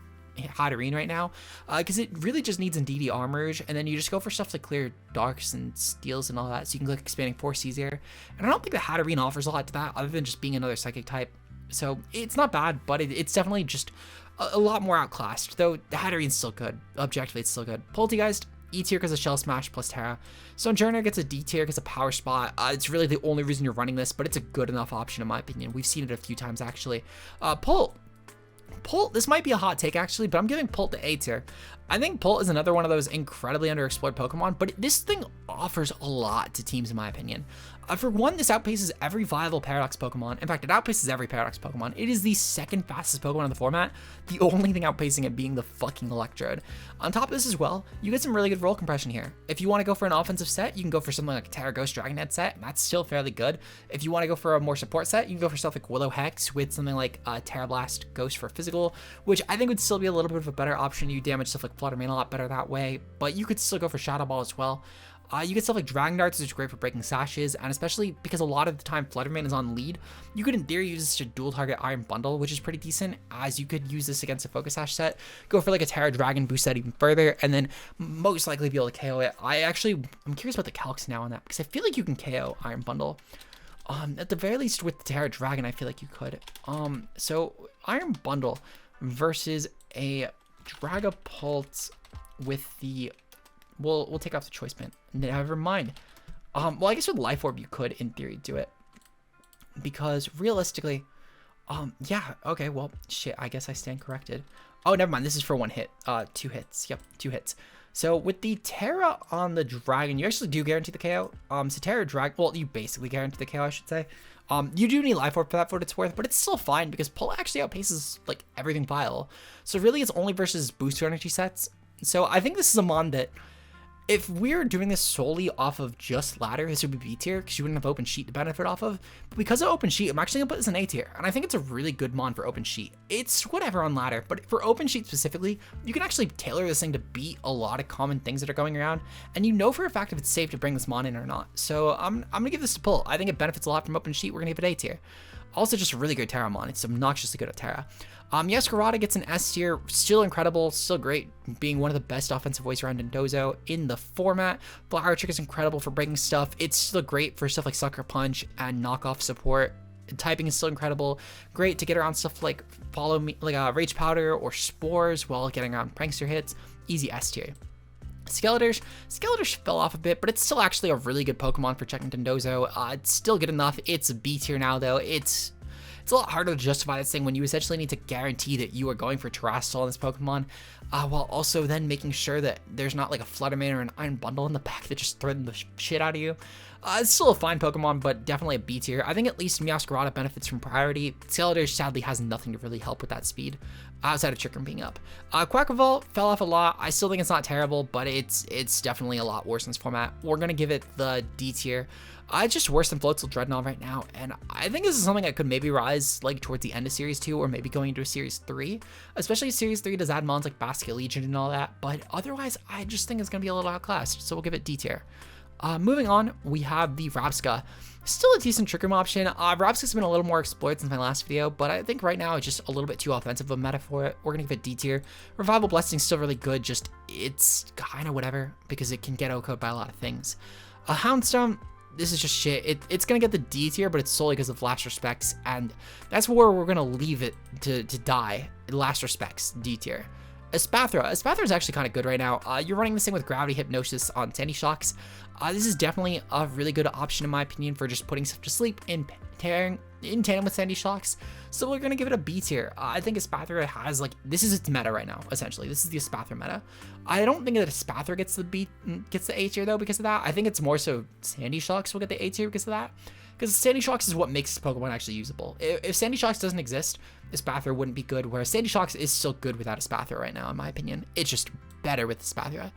Hatterene right now, because it really just needs Indeedee Armorage, and then you just go for stuff to clear Darks and Steels and all that, so you can click Expanding Force easier. And I don't think the Hatterene offers a lot to that, other than just being another Psychic type. So it's not bad, but it's definitely just a lot more outclassed, though the Hatterene's still good. Objectively, it's still good. Poltergeist, E tier because of Shell Smash plus Terra. Sojourner gets a D tier because of Power Spot. It's really the only reason you're running this, but it's a good enough option in my opinion. We've seen it a few times actually. Pult, this might be a hot take actually, but I'm giving Pult the A tier. I think Pult is another one of those incredibly underexplored Pokemon, but this thing offers a lot to teams in my opinion. For one, this outpaces every viable Paradox Pokemon. In fact, it outpaces every Paradox Pokemon. It is the second fastest Pokemon in the format, the only thing outpacing it being the fucking Electrode. On top of this as well, you get some really good roll compression here. If you want to go for an offensive set, you can go for something like a Terra Ghost Dragonhead set, and that's still fairly good. If you want to go for a more support set, you can go for stuff like Willow Hex with something like Terra Blast Ghost for physical, which I think would still be a little bit of a better option. You damage stuff like Flutter Mane a lot better that way, but you could still go for Shadow Ball as well. You get stuff like Dragon Darts, which is great for breaking sashes, and especially because a lot of the time Flutter Mane is on lead, you could in theory use this to dual target Iron Bundle, which is pretty decent, as you could use this against a Focus Sash set, go for like a Terra Dragon boost set even further, and then most likely be able to KO it. I'm curious about the calcs now on that, because I feel like you can KO Iron Bundle. At the very least with the Terra Dragon, I feel like you could. So Iron Bundle versus a Dragapult with the... We'll take off the Choice Band. Never mind. Well, I guess with Life Orb, you could, in theory, do it. Because, realistically, yeah, okay, well, shit, I guess I stand corrected. Oh, never mind, this is for one hit. 2 hits, yep, 2 hits. So, with the Terra on the Dragon, you actually do guarantee the KO. So Terra Dragon, well, you basically guarantee the KO, I should say. You do need Life Orb for that for what it's worth, but it's still fine, because Pull actually outpaces, like, everything viable. So, really, it's only versus booster energy sets. So, I think this is a mon that... If we're doing this solely off of just ladder, this would be B tier because you wouldn't have open sheet to benefit off of. But because of open sheet, I'm actually gonna put this in A tier, and I think it's a really good mon for open sheet. It's whatever on ladder, but for open sheet specifically, you can actually tailor this thing to beat a lot of common things that are going around, and you know for a fact if it's safe to bring this mon in or not. So I'm gonna give this a pull. I think it benefits a lot from open sheet. We're gonna give it A tier. Also, just a really good Terra mon. It's obnoxiously good at Terra. Yescarada gets an S tier, still incredible, still great, being one of the best offensive voice around in Dozo in the format. Flower Trick is incredible for breaking stuff. It's still great for stuff like Sucker Punch and knockoff support. Typing is still incredible. Great to get around stuff like Follow Me, like Rage Powder or Spores while getting around Prankster hits. Easy S tier. Skeletors fell off a bit, but it's still actually a really good Pokemon for checking Dondozo. It's still good enough. It's B tier now, though. It's a lot harder to justify this thing when you essentially need to guarantee that you are going for Terrestrial on this Pokemon, while also then making sure that there's not like a Flutter Mane or an Iron Bundle in the back that just threaten the shit out of you. It's still a fine Pokemon, but definitely a B tier. I think at least Meowscarada benefits from priority. Skeletor sadly has nothing to really help with that speed, outside of Trick Room being up. Quacklevolt fell off a lot. I still think it's not terrible, but it's definitely a lot worse in this format. We're gonna give it the D tier. It's just worse than Floatzel Dreadnought right now, and I think this is something that could maybe rise like towards the end of Series 2 or maybe going into a Series 3, especially if Series 3 does add mons like Basket Legion and all that, but otherwise I just think it's going to be a little outclassed, so we'll give it D tier. Moving on, we have the Rabsca. Still a decent Trick Room option. Rabsca's been a little more explored since my last video, but I think right now it's just a little bit too offensive of a meta for it. We're going to give it D tier. Revival Blessing's still really good, just it's kind of whatever because it can get O-code by a lot of things. Houndstone, this is just shit. It's gonna get the D tier, but it's solely because of Last Respects, and that's where we're gonna leave it to die. Last Respects, D tier. Espathra is actually kind of good right now. You're running this thing with Gravity Hypnosis on Sandy Shocks. This is definitely a really good option in my opinion for just putting stuff to sleep in tandem with Sandy Shocks. So we're gonna give it a B tier. I think Espathra has this is its meta right now, essentially. This is the Espathra meta. I don't think that Espathra gets the A tier though because of that. I think it's more so Sandy Shocks will get the A tier because of that. Because Sandy Shocks is what makes this Pokemon actually usable. If Sandy Shocks doesn't exist, Espathra wouldn't be good, whereas Sandy Shocks is still good without Espathra right now, in my opinion. It's just better with Espathra.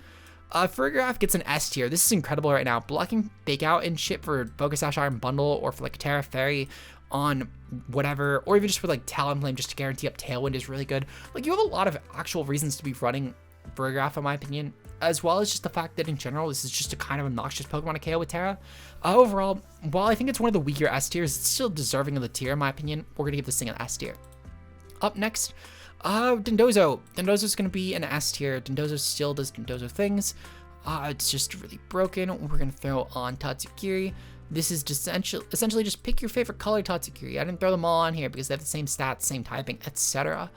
Fergraph gets an S tier. This is incredible right now. Blocking Fake Out and shit for Focus Sash Iron Bundle or for like Terra Fairy on whatever, or even just with like Talonflame just to guarantee up Tailwind is really good. Like you have a lot of actual reasons to be running Fergraph in my opinion, as well as just the fact that in general this is just a kind of obnoxious Pokemon to KO with Terra. Overall, while I think it's one of the weaker S tiers, it's still deserving of the tier in my opinion. We're gonna give this thing an S tier. Up next, Dondozo. Dondozo's going to be an S tier. Dondozo still does Dondozo things. It's just really broken. We're going to throw on Tatsukiri. This is just essentially just pick your favorite color Tatsukiri. I didn't throw them all on here because they have the same stats, same typing, etc.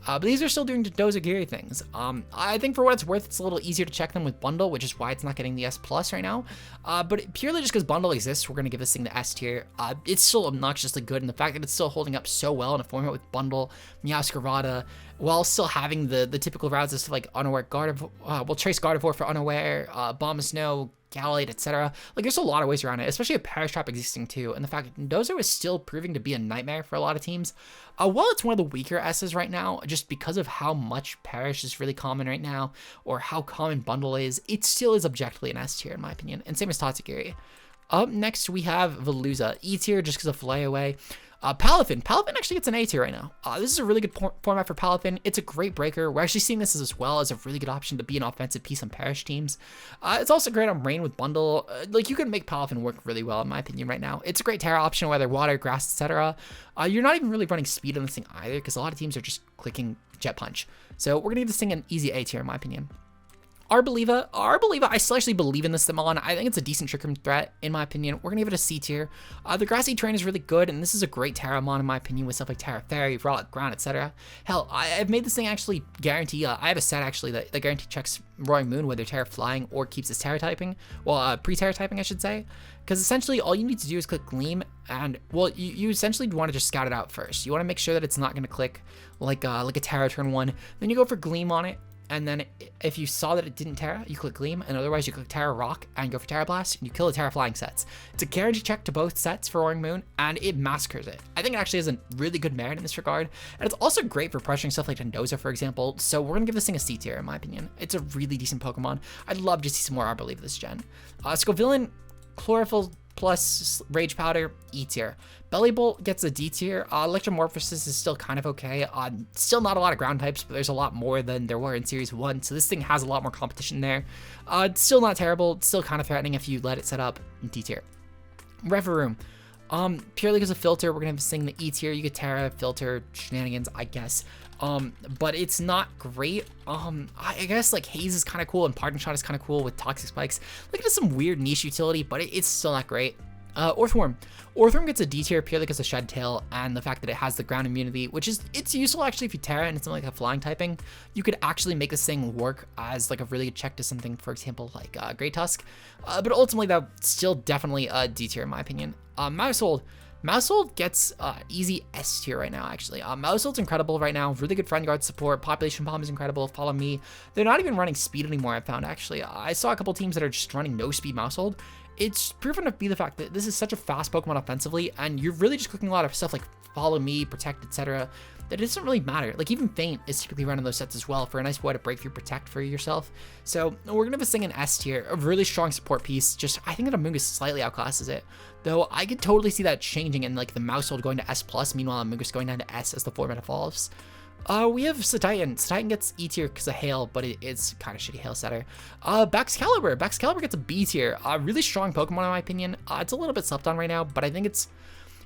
But these are still doing Dozagiri things. I think for what it's worth, it's a little easier to check them with Bundle, which is why it's not getting the S+ right now. But purely just because Bundle exists, we're going to give this thing the S tier. It's still obnoxiously good, and the fact that it's still holding up so well in a format with Bundle, Meowscarada, while still having the typical routes as like Unaware Gardevoir, Trace Gardevoir for Unaware, Bomb of Snow, Gallade, etc. Like, there's a lot of ways around it, especially a Perish Trap existing too, and the fact that Dozo is still proving to be a nightmare for a lot of teams. While it's one of the weaker S's right now, just because of how much Perish is really common right now, or how common Bundle is, it still is objectively an S tier in my opinion, and same as Tatsugiri. Up next, we have Veluza, E tier just because of Flyaway. Palafin actually gets an A tier right now. This is a really good format for Palafin. It's a great breaker. We're actually seeing this as well as a really good option to be an offensive piece on Perish teams. It's also great on Rain with Bundle. Like, you can make Palafin work really well in my opinion right now. It's a great Terra option, whether water, grass, etc. You're not even really running speed on this thing either because a lot of teams are just clicking Jet Punch. So we're gonna give this thing an easy A tier in my opinion. Arboliva, I still actually believe in this Themon. I think it's a decent Trick Room threat, in my opinion. We're gonna give it a C tier. The Grassy terrain is really good, and this is a great Terramon, in my opinion, with stuff like Terra Fairy, Rock, Ground, etc. Hell, I've made this thing actually guarantee, I have a set actually that guarantee checks Roaring Moon, whether Terra Flying or keeps its Terra typing. Well, pre-Terra typing, I should say. Because essentially, all you need to do is click Gleam, and, well, you essentially want to just scout it out first. You want to make sure that it's not gonna click like a Terra turn 1. Then you go for Gleam on it. And then if you saw that it didn't Terra, you click Gleam, and otherwise you click Terra Rock and go for Terra Blast, and you kill the Terra Flying sets. It's a guarantee check to both sets for Roaring Moon, and it massacres it. I think it actually has a really good merit in this regard, and it's also great for pressuring stuff like Dondozo, for example, so we're gonna give this thing a C tier, in my opinion. It's a really decent Pokemon. I'd love to see some more Arboliva this gen. Scovillain, Chlorophyll plus Rage Powder, E tier. Bellybolt gets a D tier. Electromorphosis is still kind of okay. Still not a lot of ground types, but there's a lot more than there were in Series 1, so this thing has a lot more competition there. It's still not terrible. It's still kind of threatening if you let it set up. D tier. Reverum. Purely because of Filter, we're going to sing the E tier. You get Terra, Filter, Shenanigans, I guess. But it's not great. I guess like Haze is kind of cool and Pardon Shot is kind of cool with Toxic Spikes. Like, it has some weird niche utility, but it's still not great. Orthworm. Orthworm gets a D tier purely because of Shed Tail and the fact that it has the ground immunity, which is, it's useful actually if you Terra and it's something like a flying typing. You could actually make this thing work as like a really good check to something, for example, like Great Tusk. But ultimately, that's still definitely a D tier in my opinion. Mousehold. Mousehold gets easy S tier right now, actually. Mousehold's incredible right now. Really good Friend Guard support. Population Bomb is incredible. Follow Me. They're not even running speed anymore, I found, actually. I saw a couple teams that are just running no speed Mousehold. It's proven to be the fact that this is such a fast Pokemon offensively, and you're really just clicking a lot of stuff like Follow Me, Protect, etc. that it doesn't really matter. Like, even Faint is typically running those sets as well for a nice way to break through Protect for yourself. So we're gonna have a thing an S tier, a really strong support piece. Just, I think that Amoonguss slightly outclasses it, though I could totally see that changing and like the Mousehold going to S+, meanwhile Amoonguss going down to S as the format evolves. We have Satitan. Satitan gets E tier because of Hail, but it's kind of shitty Hail setter. Baxcalibur. Baxcalibur gets a B tier. Really strong Pokemon in my opinion. It's a little bit slept on right now, but I think it's,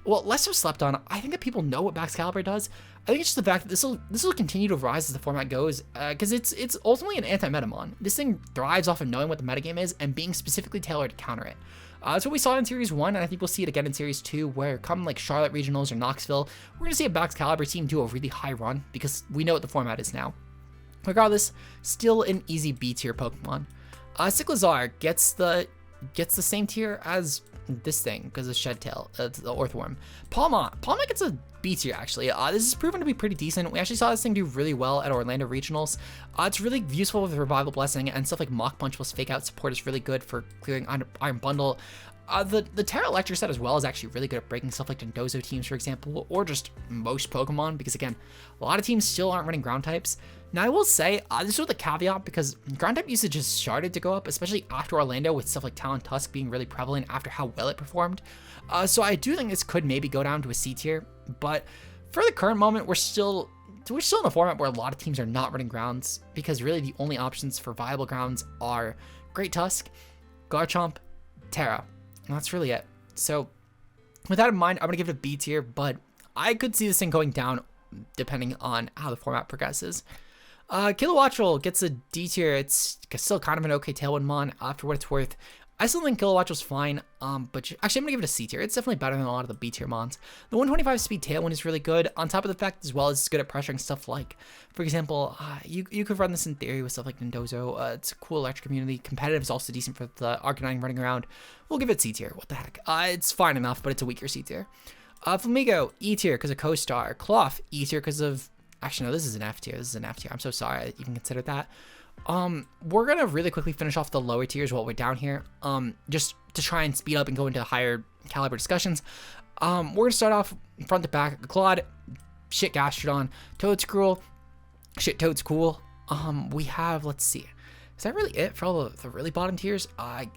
well, less so slept on. I think that people know what Baxcalibur does. I think it's just the fact that this will continue to rise as the format goes, because it's ultimately an anti-Metamon. This thing thrives off of knowing what the metagame is and being specifically tailored to counter it. That's what we saw in Series 1, and I think we'll see it again in Series 2, where come like Charlotte Regionals or Knoxville, we're going to see a Baxcalibur team do a really high run, because we know what the format is now. Regardless, still an easy B tier Pokemon. Cyclizar gets the same tier as this thing, because of Shed Tail, the Orthworm. Palma gets a B tier, actually. This is proven to be pretty decent. We actually saw this thing do really well at Orlando Regionals. It's really useful with Revival Blessing, and stuff like Mach Punch plus Fake Out support is really good for clearing Iron Bundle. The Terra Electric set as well is actually really good at breaking stuff like Dondozo teams, for example, or just most Pokemon, because again, a lot of teams still aren't running ground types. Now, I will say, this is with a caveat, because ground type usage has started to go up, especially after Orlando, with stuff like Talon Tusk being really prevalent after how well it performed. So I do think this could maybe go down to a C tier, but for the current moment, we're still in a format where a lot of teams are not running grounds, because really the only options for viable grounds are Great Tusk, Garchomp, Terra, and that's really it. So with that in mind, I'm gonna give it a B tier, but I could see this thing going down depending on how the format progresses. Kilowattrel gets a D tier. It's still kind of an okay Tailwind mon, for what it's worth. I still think Kilowattrel's fine, but actually I'm gonna give it a C tier. It's definitely better than a lot of the B tier mons. The 125 speed Tailwind is really good, on top of the fact as well as it's good at pressuring stuff like, for example, you could run this in theory with stuff like Nindozo. It's a cool electric community. Competitive is also decent for the Arcanine running around. We'll give it C tier. What the heck? It's fine enough, but it's a weaker C tier. Flamigo, E tier because of Co-Star. Cloth, E tier because of... Actually, no, this is an F tier. This is an F tier. I'm so sorry I even considered that. We're gonna really quickly finish off the lower tiers while we're down here, just to try and speed up and go into higher caliber discussions. We're gonna start off front to back. Claude, shit Gastrodon. Toedscruel, shit Toad's cool. We have, let's see, is that really it for all the really bottom tiers?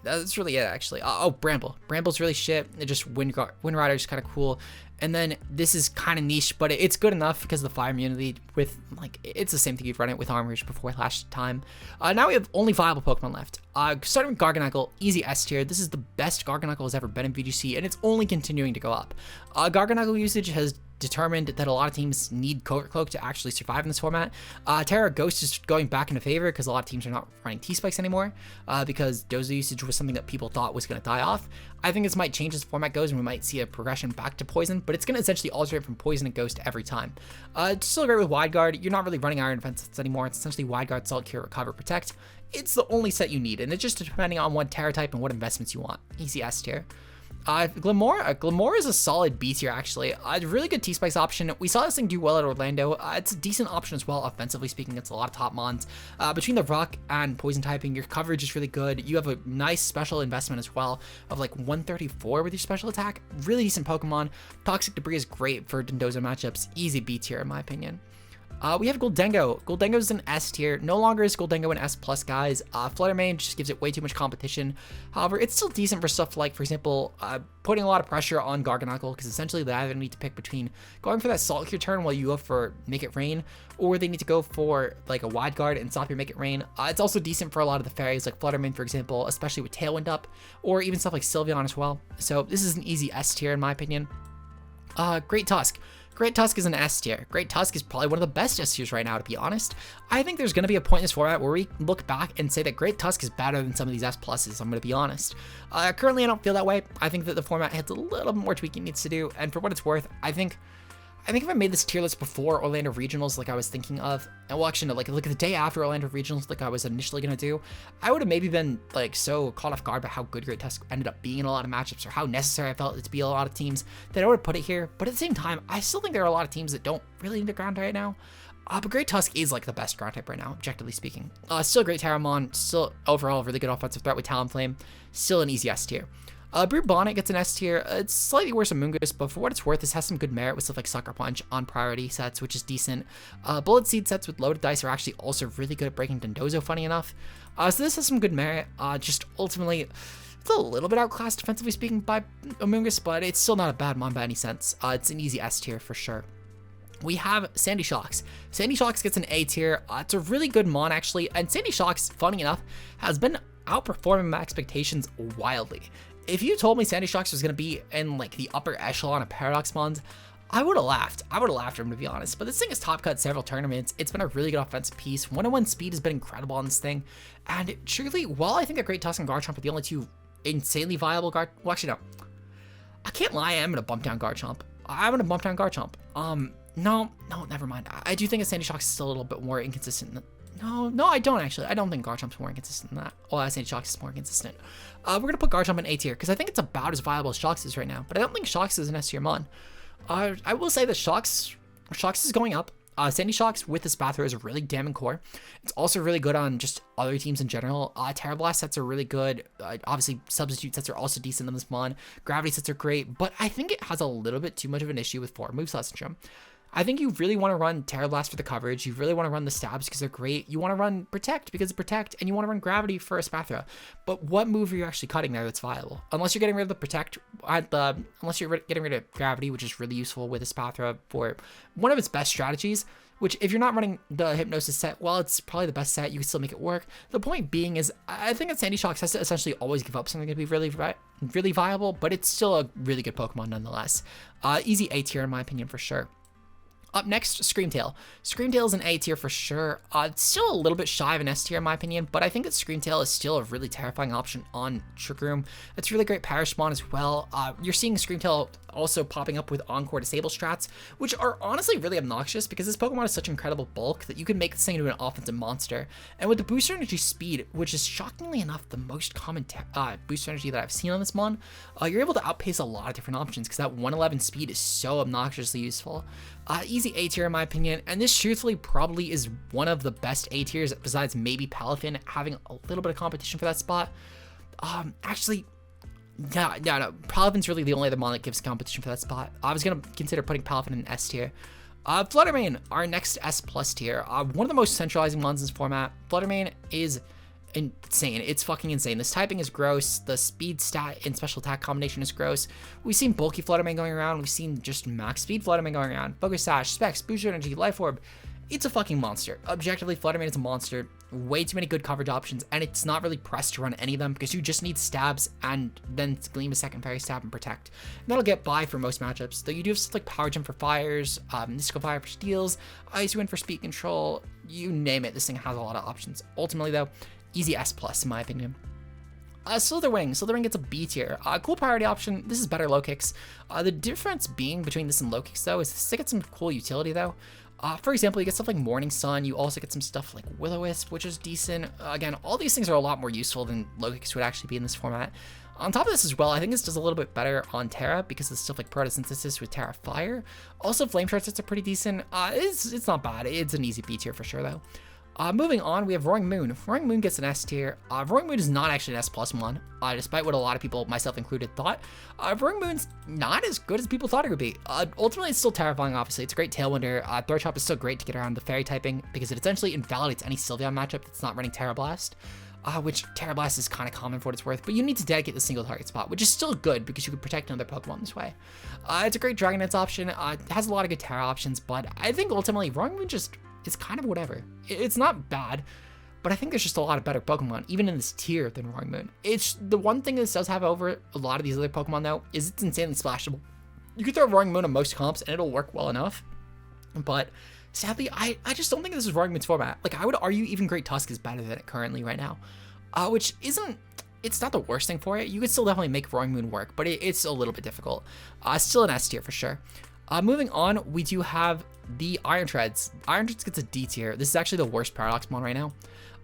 That's really it, actually. Oh, Bramble. Bramble's really shit. It just Wind Rider is kind of cool. And then this is kind of niche, but it's good enough because of the fire immunity with, like, it's the same thing you've run it with Armors before last time. Now we have only viable Pokemon left. Starting with Garganacl, easy S tier. This is the best Garganacl has ever been in VGC, and it's only continuing to go up. Garganacl usage has determined that a lot of teams need Covert Cloak to actually survive in this format. Terra Ghost is going back into favor because a lot of teams are not running T-Spikes anymore, because Dozo usage was something that people thought was going to die off. I think this might change as the format goes, and we might see a progression back to Poison, but it's going to essentially alternate from Poison and Ghost every time. It's still great with Wide Guard. You're not really running Iron Defense anymore. It's essentially Wide Guard, Salt, Cure, Recover, Protect. It's the only set you need, and it's just depending on what Terra type and what investments you want. Easy S tier. Glimore is a solid B tier, actually. A really good T-Spikes option. We saw this thing do well at Orlando. It's a decent option as well, offensively speaking. It's a lot of top mons. Between the Rock and Poison typing, your coverage is really good. You have a nice special investment as well of like 134 with your special attack. Really decent Pokemon. Toxic Debris is great for Nindozo matchups. Easy B tier, in my opinion. We have Goldengo. Goldengo is an S tier. No longer is Goldengo an S+, guys. Fluttermane just gives it way too much competition. However, it's still decent for stuff like, for example, putting a lot of pressure on Garganacl, because essentially they either need to pick between going for that Salt Cure turn while you go for Make It Rain, or they need to go for like a Wide Guard and stop your Make It Rain. It's also decent for a lot of the fairies, like Fluttermane, for example, especially with Tailwind up, or even stuff like Sylveon as well. So this is an easy S tier, in my opinion. Great Tusk. Great Tusk is an S tier. Great Tusk is probably one of the best S tiers right now, to be honest. I think there's going to be a point in this format where we look back and say that Great Tusk is better than some of these S pluses, I'm going to be honest. Currently, I don't feel that way. I think that the format has a little bit more tweaking it needs to do, and for what it's worth, I think if I made this tier list before Orlando Regionals like I was thinking of, and well, actually no, like the day after Orlando Regionals like I was initially going to do, I would have maybe been like so caught off guard by how good Great Tusk ended up being in a lot of matchups, or how necessary I felt it to be a lot of teams, that I would have put it here. But at the same time, I still think there are a lot of teams that don't really need a ground right now. But Great Tusk is like the best ground type right now, objectively speaking. Still a great Terramon, still overall really good offensive threat with Talonflame, still an easy S tier. Brute Bonnet gets an S tier. It's slightly worse than Moongus, but for what it's worth, this has some good merit with stuff like Sucker Punch on priority sets, which is decent. Bullet Seed sets with loaded dice are actually also really good at breaking Nindozo, funny enough. So this has some good merit. Just ultimately, it's a little bit outclassed defensively speaking by Moongus, but it's still not a bad mon by any sense. It's an easy S tier for sure. We have Sandy Shocks. Sandy Shocks gets an A tier. It's a really good mon, actually, and Sandy Shocks, funny enough, has been outperforming my expectations wildly. If you told me Sandy Shocks was going to be in like the upper echelon of Paradox mons, I would have laughed. I would have laughed at him, to be honest. But this thing has top cut several tournaments. It's been a really good offensive piece. 101 speed has been incredible on this thing. And truly, while I think that Great Tusk and Garchomp are the only two insanely viable well, actually, no. I can't lie, I am going to bump down Garchomp. I'm going to bump down Garchomp. No, never mind. I do think that Sandy Shocks is still a little bit more inconsistent than... No, I don't actually. I don't think Garchomp's more inconsistent than that. Well, Sandy Shocks is more inconsistent. We're going to put Garchomp in A tier, because I think it's about as viable as Shocks is right now. But I don't think Shocks is an S tier mon. I will say that Shocks is going up. Sandy Shocks with this Spathro is a really damning core. It's also really good on just other teams in general. Terra Blast sets are really good. Obviously, Substitute sets are also decent in this mon. Gravity sets are great, but I think it has a little bit too much of an issue with 4 moveset syndrome. I think you really want to run Terra Blast for the coverage. You really want to run the stabs because they're great. You want to run Protect because it's Protect, and you want to run Gravity for a Spathra. But what move are you actually cutting there that's viable? Unless you're getting rid of the Protect, unless you're getting rid of Gravity, which is really useful with a Spathra for one of its best strategies, which if you're not running the Hypnosis set, well, it's probably the best set. You can still make it work. The point being is, I think that Sandy Shocks has to essentially always give up something to be really viable, but it's still a really good Pokemon nonetheless. Easy A tier in my opinion for sure. Up next, Screamtail. Screamtail is an A tier for sure. It's still a little bit shy of an S tier in my opinion, but I think that Screamtail is still a really terrifying option on Trick Room. It's a really great power spawn as well. You're seeing Screamtail also popping up with Encore Disable strats, which are honestly really obnoxious because this Pokemon is such incredible bulk that you can make this thing into an offensive monster. And with the Booster Energy speed, which is shockingly enough the most common Booster Energy that I've seen on this mon, you're able to outpace a lot of different options because that 111 speed is so obnoxiously useful. Easy A tier in my opinion, and this truthfully probably is one of the best A tiers besides maybe Palafin having a little bit of competition for that spot. Actually, no, Palafin's really the only other mon that gives competition for that spot. I was gonna consider putting Palafin in S tier. Fluttermane, our next S plus tier. One of the most centralizing mons in this format. Fluttermane is insane. It's fucking insane. This typing is gross. The speed stat and special attack combination is gross. We've seen bulky Fluttermane going around. We've seen just max speed Fluttermane going around. Focus Sash, Specs, Booster Energy, Life Orb. It's a fucking monster. Objectively, Fluttermane is a monster. Way too many good coverage options, and it's not really pressed to run any of them because you just need stabs and then Gleam a second Fairy Stab and Protect. And that'll get by for most matchups, though you do have stuff like Power Gem for fires, Mystical Fire for steals, Ice Wind for speed control, you name it, this thing has a lot of options. Ultimately though, easy S plus in my opinion. Slitherwing gets a B tier. Cool priority option. This is better low kicks. The difference being between this and low kicks though is this gets some cool utility though. For example, you get stuff like Morning Sun. You also get some stuff like Will-O-Wisp, which is decent. Again, all these things are a lot more useful than low kicks would actually be in this format. On top of this as well, I think this does a little bit better on Terra because of stuff like Photosynthesis with Terra Fire. Also, Flame Charge sets are pretty decent. It's not bad. It's an easy B tier for sure though. Moving on, we have Roaring Moon. Roaring Moon gets an S tier. Roaring Moon is not actually an S plus one, despite what a lot of people, myself included, thought. Roaring Moon's not as good as people thought it would be. Ultimately, it's still terrifying, obviously. It's a great Tailwinder. Throat Chop is still great to get around the Fairy typing because it essentially invalidates any Sylveon matchup that's not running Terra Blast. Which Terra Blast is kind of common for what it's worth, but you need to dedicate the single target spot, which is still good because you can protect another Pokemon this way. It's a great Dragon Dance option. It has a lot of good Terra options, but I think ultimately Roaring Moon just it's kind of whatever. It's not bad, but I think there's just a lot of better Pokemon, even in this tier, than Roaring Moon. It's the one thing this does have over a lot of these other Pokemon, though, is it's insanely splashable. You can throw Roaring Moon on most comps, and it'll work well enough. But sadly, I just don't think this is Roaring Moon's format. Like, I would argue even Great Tusk is better than it currently right now, which isn't. It's not the worst thing for it. You could still definitely make Roaring Moon work, but it's a little bit difficult. Still an S tier for sure. Moving on, we do have the Iron Treads. Iron Treads gets a D tier. This is actually the worst Paradox Mon right now.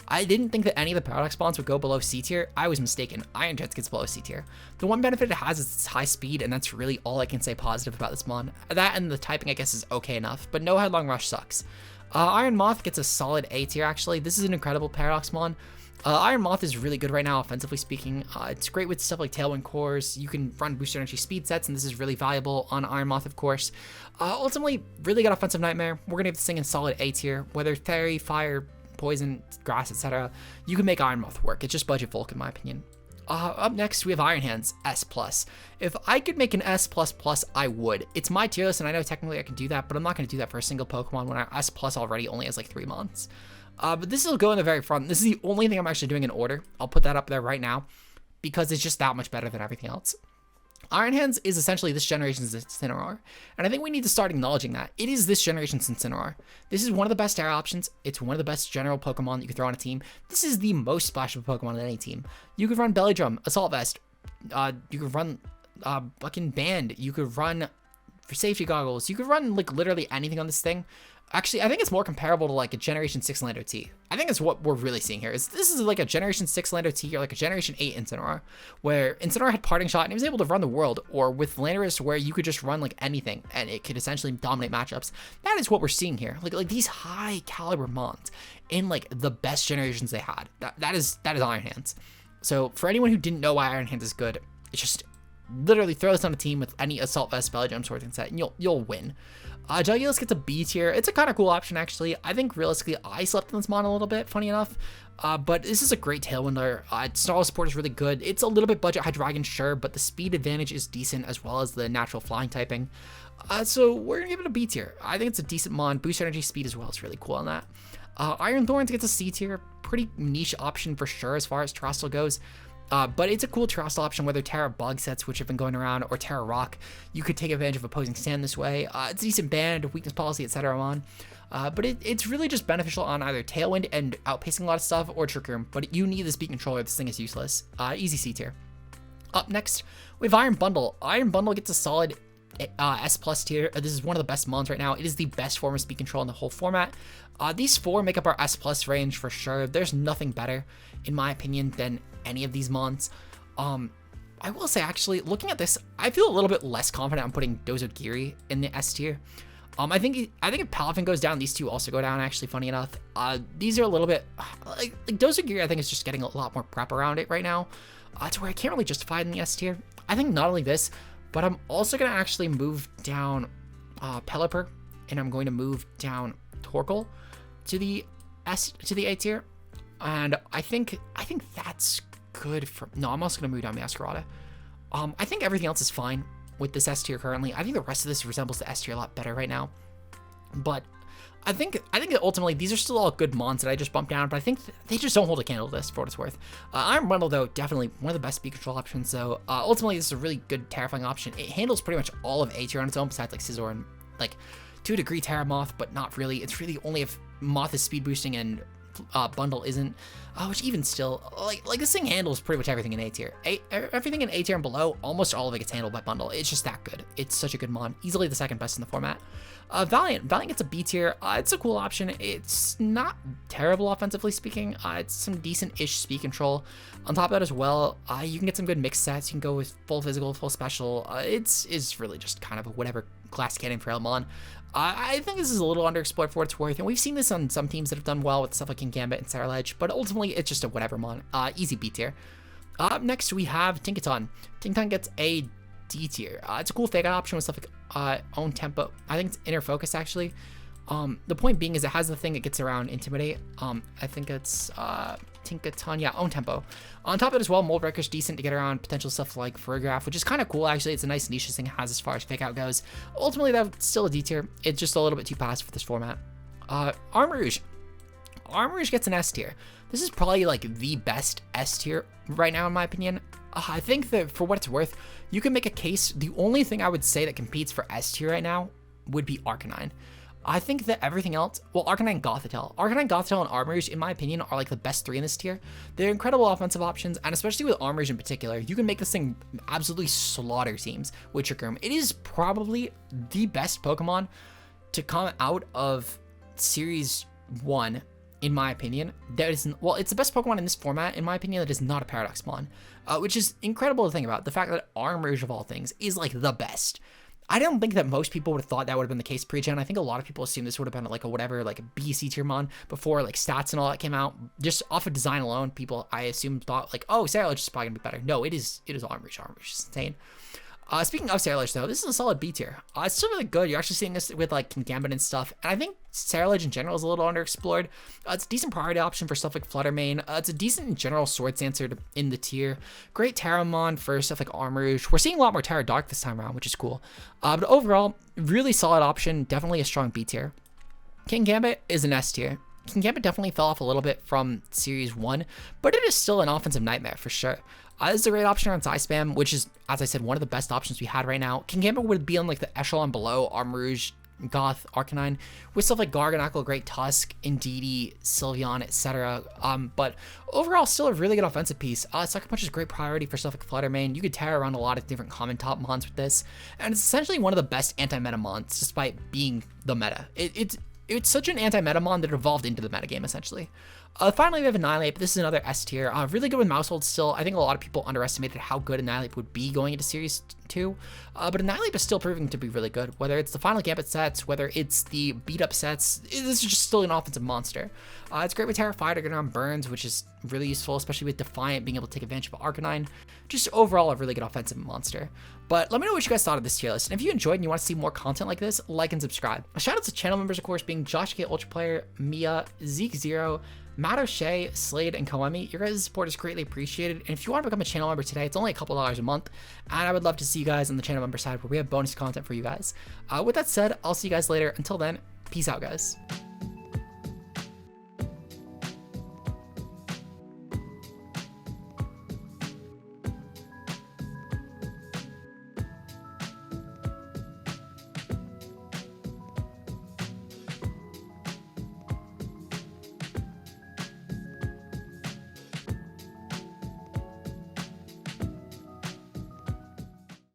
I didn't think that any of the Paradox spawns would go below C tier. I was mistaken. Iron Treads gets below C tier. The one benefit it has is its high speed, and that's really all I can say positive about this mon. That and the typing, I guess, is okay enough, but no Headlong Rush sucks. Iron Moth gets a solid A tier, actually. This is an incredible Paradox mon. Iron Moth is really good right now, offensively speaking. It's great with stuff like Tailwind Cores. You can run Booster Energy speed sets, and this is really valuable on Iron Moth, of course. Ultimately, really good offensive Nightmare. We're going to give this thing a solid A tier. Whether Fairy, Fire, Poison, Grass, etc., you can make Iron Moth work. It's just budget Volk, in my opinion. Up next, we have Iron Hands, S+. If I could make an S++, I would. It's my tier list, and I know technically I can do that, but I'm not going to do that for a single Pokemon when our S+ already only has like 3 months. But this will go in the very front. This is the only thing I'm actually doing in order. I'll put that up there right now because it's just that much better than everything else. Iron Hands is essentially this generation's Incineroar, and I think we need to start acknowledging that. It is this generation's Incineroar. This is one of the best Terra options. It's one of the best general Pokemon you can throw on a team. This is the most splashable Pokemon on any team. You could run Belly Drum, Assault Vest. You could run fucking Band. You could run for safety goggles. You could run like literally anything on this thing. Actually, I think it's more comparable to like a Generation 6 Lando T. I think that's what we're really seeing here. This is like a Generation 6 Lando T or like a Generation 8 Incineroar, where Incineroar had Parting Shot and it was able to run the world, or with Landorus where you could just run like anything and it could essentially dominate matchups. That is what we're seeing here. Like these high caliber mons in like the best generations they had. That is Iron Hands. So for anyone who didn't know why Iron Hands is good, it's just literally throw this on a team with any Assault Vest, Belly Drum, Sword and set, and you'll win. Jugulus gets a B tier. It's a kind of cool option, actually. I think realistically, I slept on this mon a little bit, funny enough. But this is a great Tailwinder. Snarl support is really good. It's a little bit budget Hydreigon, sure, but the speed advantage is decent as well as the natural flying typing. So we're gonna give it a B tier. I think it's a decent mon. Boost energy speed as well. It's really cool on that. Iron Thorns gets a C tier. Pretty niche option for sure as far as Terrestrial goes. But it's a cool Terrestrial option, whether Terra Bug sets, which have been going around, or Terra Rock. You could take advantage of opposing stand this way. It's a decent band, weakness policy, etc. on. But it's really just beneficial on either Tailwind and outpacing a lot of stuff, or Trick Room. But you need the speed controller. This thing is useless. Easy C tier. Up next, we have Iron Bundle. Iron Bundle gets a solid S plus tier. This is one of the best mons right now. It is the best form of speed control in the whole format. These four make up our S plus range for sure. There's nothing better, in my opinion, than any of these mons. I will say, actually, looking at this, I feel a little bit less confident on putting Dozogiri in the S tier. I think if Palafin goes down, these two also go down, actually, funny enough. These are a little bit, like Dozogiri, I think, is just getting a lot more prep around it right now, to where I can't really justify it in the S tier. I think not only this, but I'm also going to actually move down Pelipper, and I'm going to move down Torkoal to the A tier. And I think that's good for... No, I'm also going to move down Masquerada. I think everything else is fine with this S tier currently. I think the rest of this resembles the S tier a lot better right now. But I think that ultimately these are still all good mons that I just bumped down, but I think they just don't hold a candle to this for what it's worth. Iron Bundle, though, definitely one of the best speed control options. So ultimately, this is a really good terrifying option. It handles pretty much all of A tier on its own, besides like Scizor and like to a degree Terra Moth, but not really. It's really only if Moth is speed boosting and Bundle isn't, which even still, like this thing handles pretty much everything in A tier. Everything in A tier and below, almost all of it gets handled by Bundle. It's just that good. It's such a good mon, easily the second best in the format. Valiant gets a B tier. It's a cool option. It's not terrible offensively speaking. It's some decent-ish speed control. On top of that as well, you can get some good mix sets. You can go with full physical, full special. It's really just kind of a whatever class cannon for Elmon. I think this is a little underexplored for what it's worth, and we've seen this on some teams that have done well with stuff like Gambit and Saralege, but ultimately it's just a whatever mon. Easy B tier. Up next we have Tinkaton. Tinkaton gets a D tier. It's a cool fake out option with stuff like own tempo. I think it's inner focus actually. The point being is it has the thing that gets around Intimidate. I think it's Tinkaton, yeah, own tempo. On top of it as well, Mold Breaker's decent to get around potential stuff like Ferrograph, which is kind of cool actually. It's a nice niche this thing has as far as fake out goes. Ultimately, that's still a D tier. It's just a little bit too passive for this format. Armarouge. Armarouge gets an S tier. This is probably like the best S tier right now in my opinion. I think that for what it's worth, you can make a case. The only thing I would say that competes for S tier right now would be Arcanine. I think that everything else, well, Arcanine, Gothitelle, and Armarouge, in my opinion, are like the best three in this tier. They're incredible offensive options, and especially with Armarouge in particular, you can make this thing absolutely slaughter teams with Trick Room. It is probably the best Pokemon to come out of Series 1, in my opinion. That is, well, it's the best Pokemon in this format, in my opinion, that is not a Paradox Mon, which is incredible to think about. The fact that Armarouge, of all things, is like the best. I don't think that most people would have thought that would have been the case pre-gen. I think a lot of people assume this would have been like a whatever, like a BC tier mon before like stats and all that came out. Just off of design alone, people I assume thought like, oh, Saralege is probably gonna be better. No, it is Armarouge. Armarouge is insane. Speaking of Saralege though, this is a solid B tier. It's still really good. You're actually seeing this with like Gambit and stuff. And I think Saralege in general is a little underexplored. It's a decent priority option for stuff like Fluttermane. It's a decent in general Swords answer in the tier. Great Terramon for stuff like Armarouge. We're seeing a lot more Terra Dark this time around, which is cool. But overall, really solid option. Definitely a strong B tier. King Gambit is an S tier. King Gambit definitely fell off a little bit from Series 1, but it is still an offensive nightmare for sure. This is a great option on Psy Spam, which is, as I said, one of the best options we had right now. King Gambit would be on like the echelon below Armarouge, Goth, Arcanine, with stuff like Garganacl, Great Tusk, Indeedee, Sylveon, etc. But overall, still a really good offensive piece. Sucker Punch is a great priority for stuff like Fluttermane. You could tear around a lot of different common top mons with this, and it's essentially one of the best anti-meta mons, despite being the meta. It's such an anti-meta mon that it evolved into the metagame, essentially. Finally, we have Annihilate, but this is another S tier. Really good with Mousehold still. I think a lot of people underestimated how good Annihilate would be going into Series 2. But Annihilate is still proving to be really good. Whether it's the final Gambit sets, whether it's the beat-up sets, this is just still an offensive monster. It's great with Terrified or getting on Burns, which is really useful, especially with Defiant being able to take advantage of Arcanine. Just overall, a really good offensive monster. But let me know what you guys thought of this tier list. And if you enjoyed and you want to see more content like this, like and subscribe. A shout out to channel members, of course, being Josh K, Ultra Player, Mia, Zeke Zero, Matt O'Shea, Slade, and Koemi. Your guys' support is greatly appreciated. And if you want to become a channel member today, it's only a couple dollars a month. And I would love to see you guys on the channel member side where we have bonus content for you guys. With that said, I'll see you guys later. Until then, peace out, guys.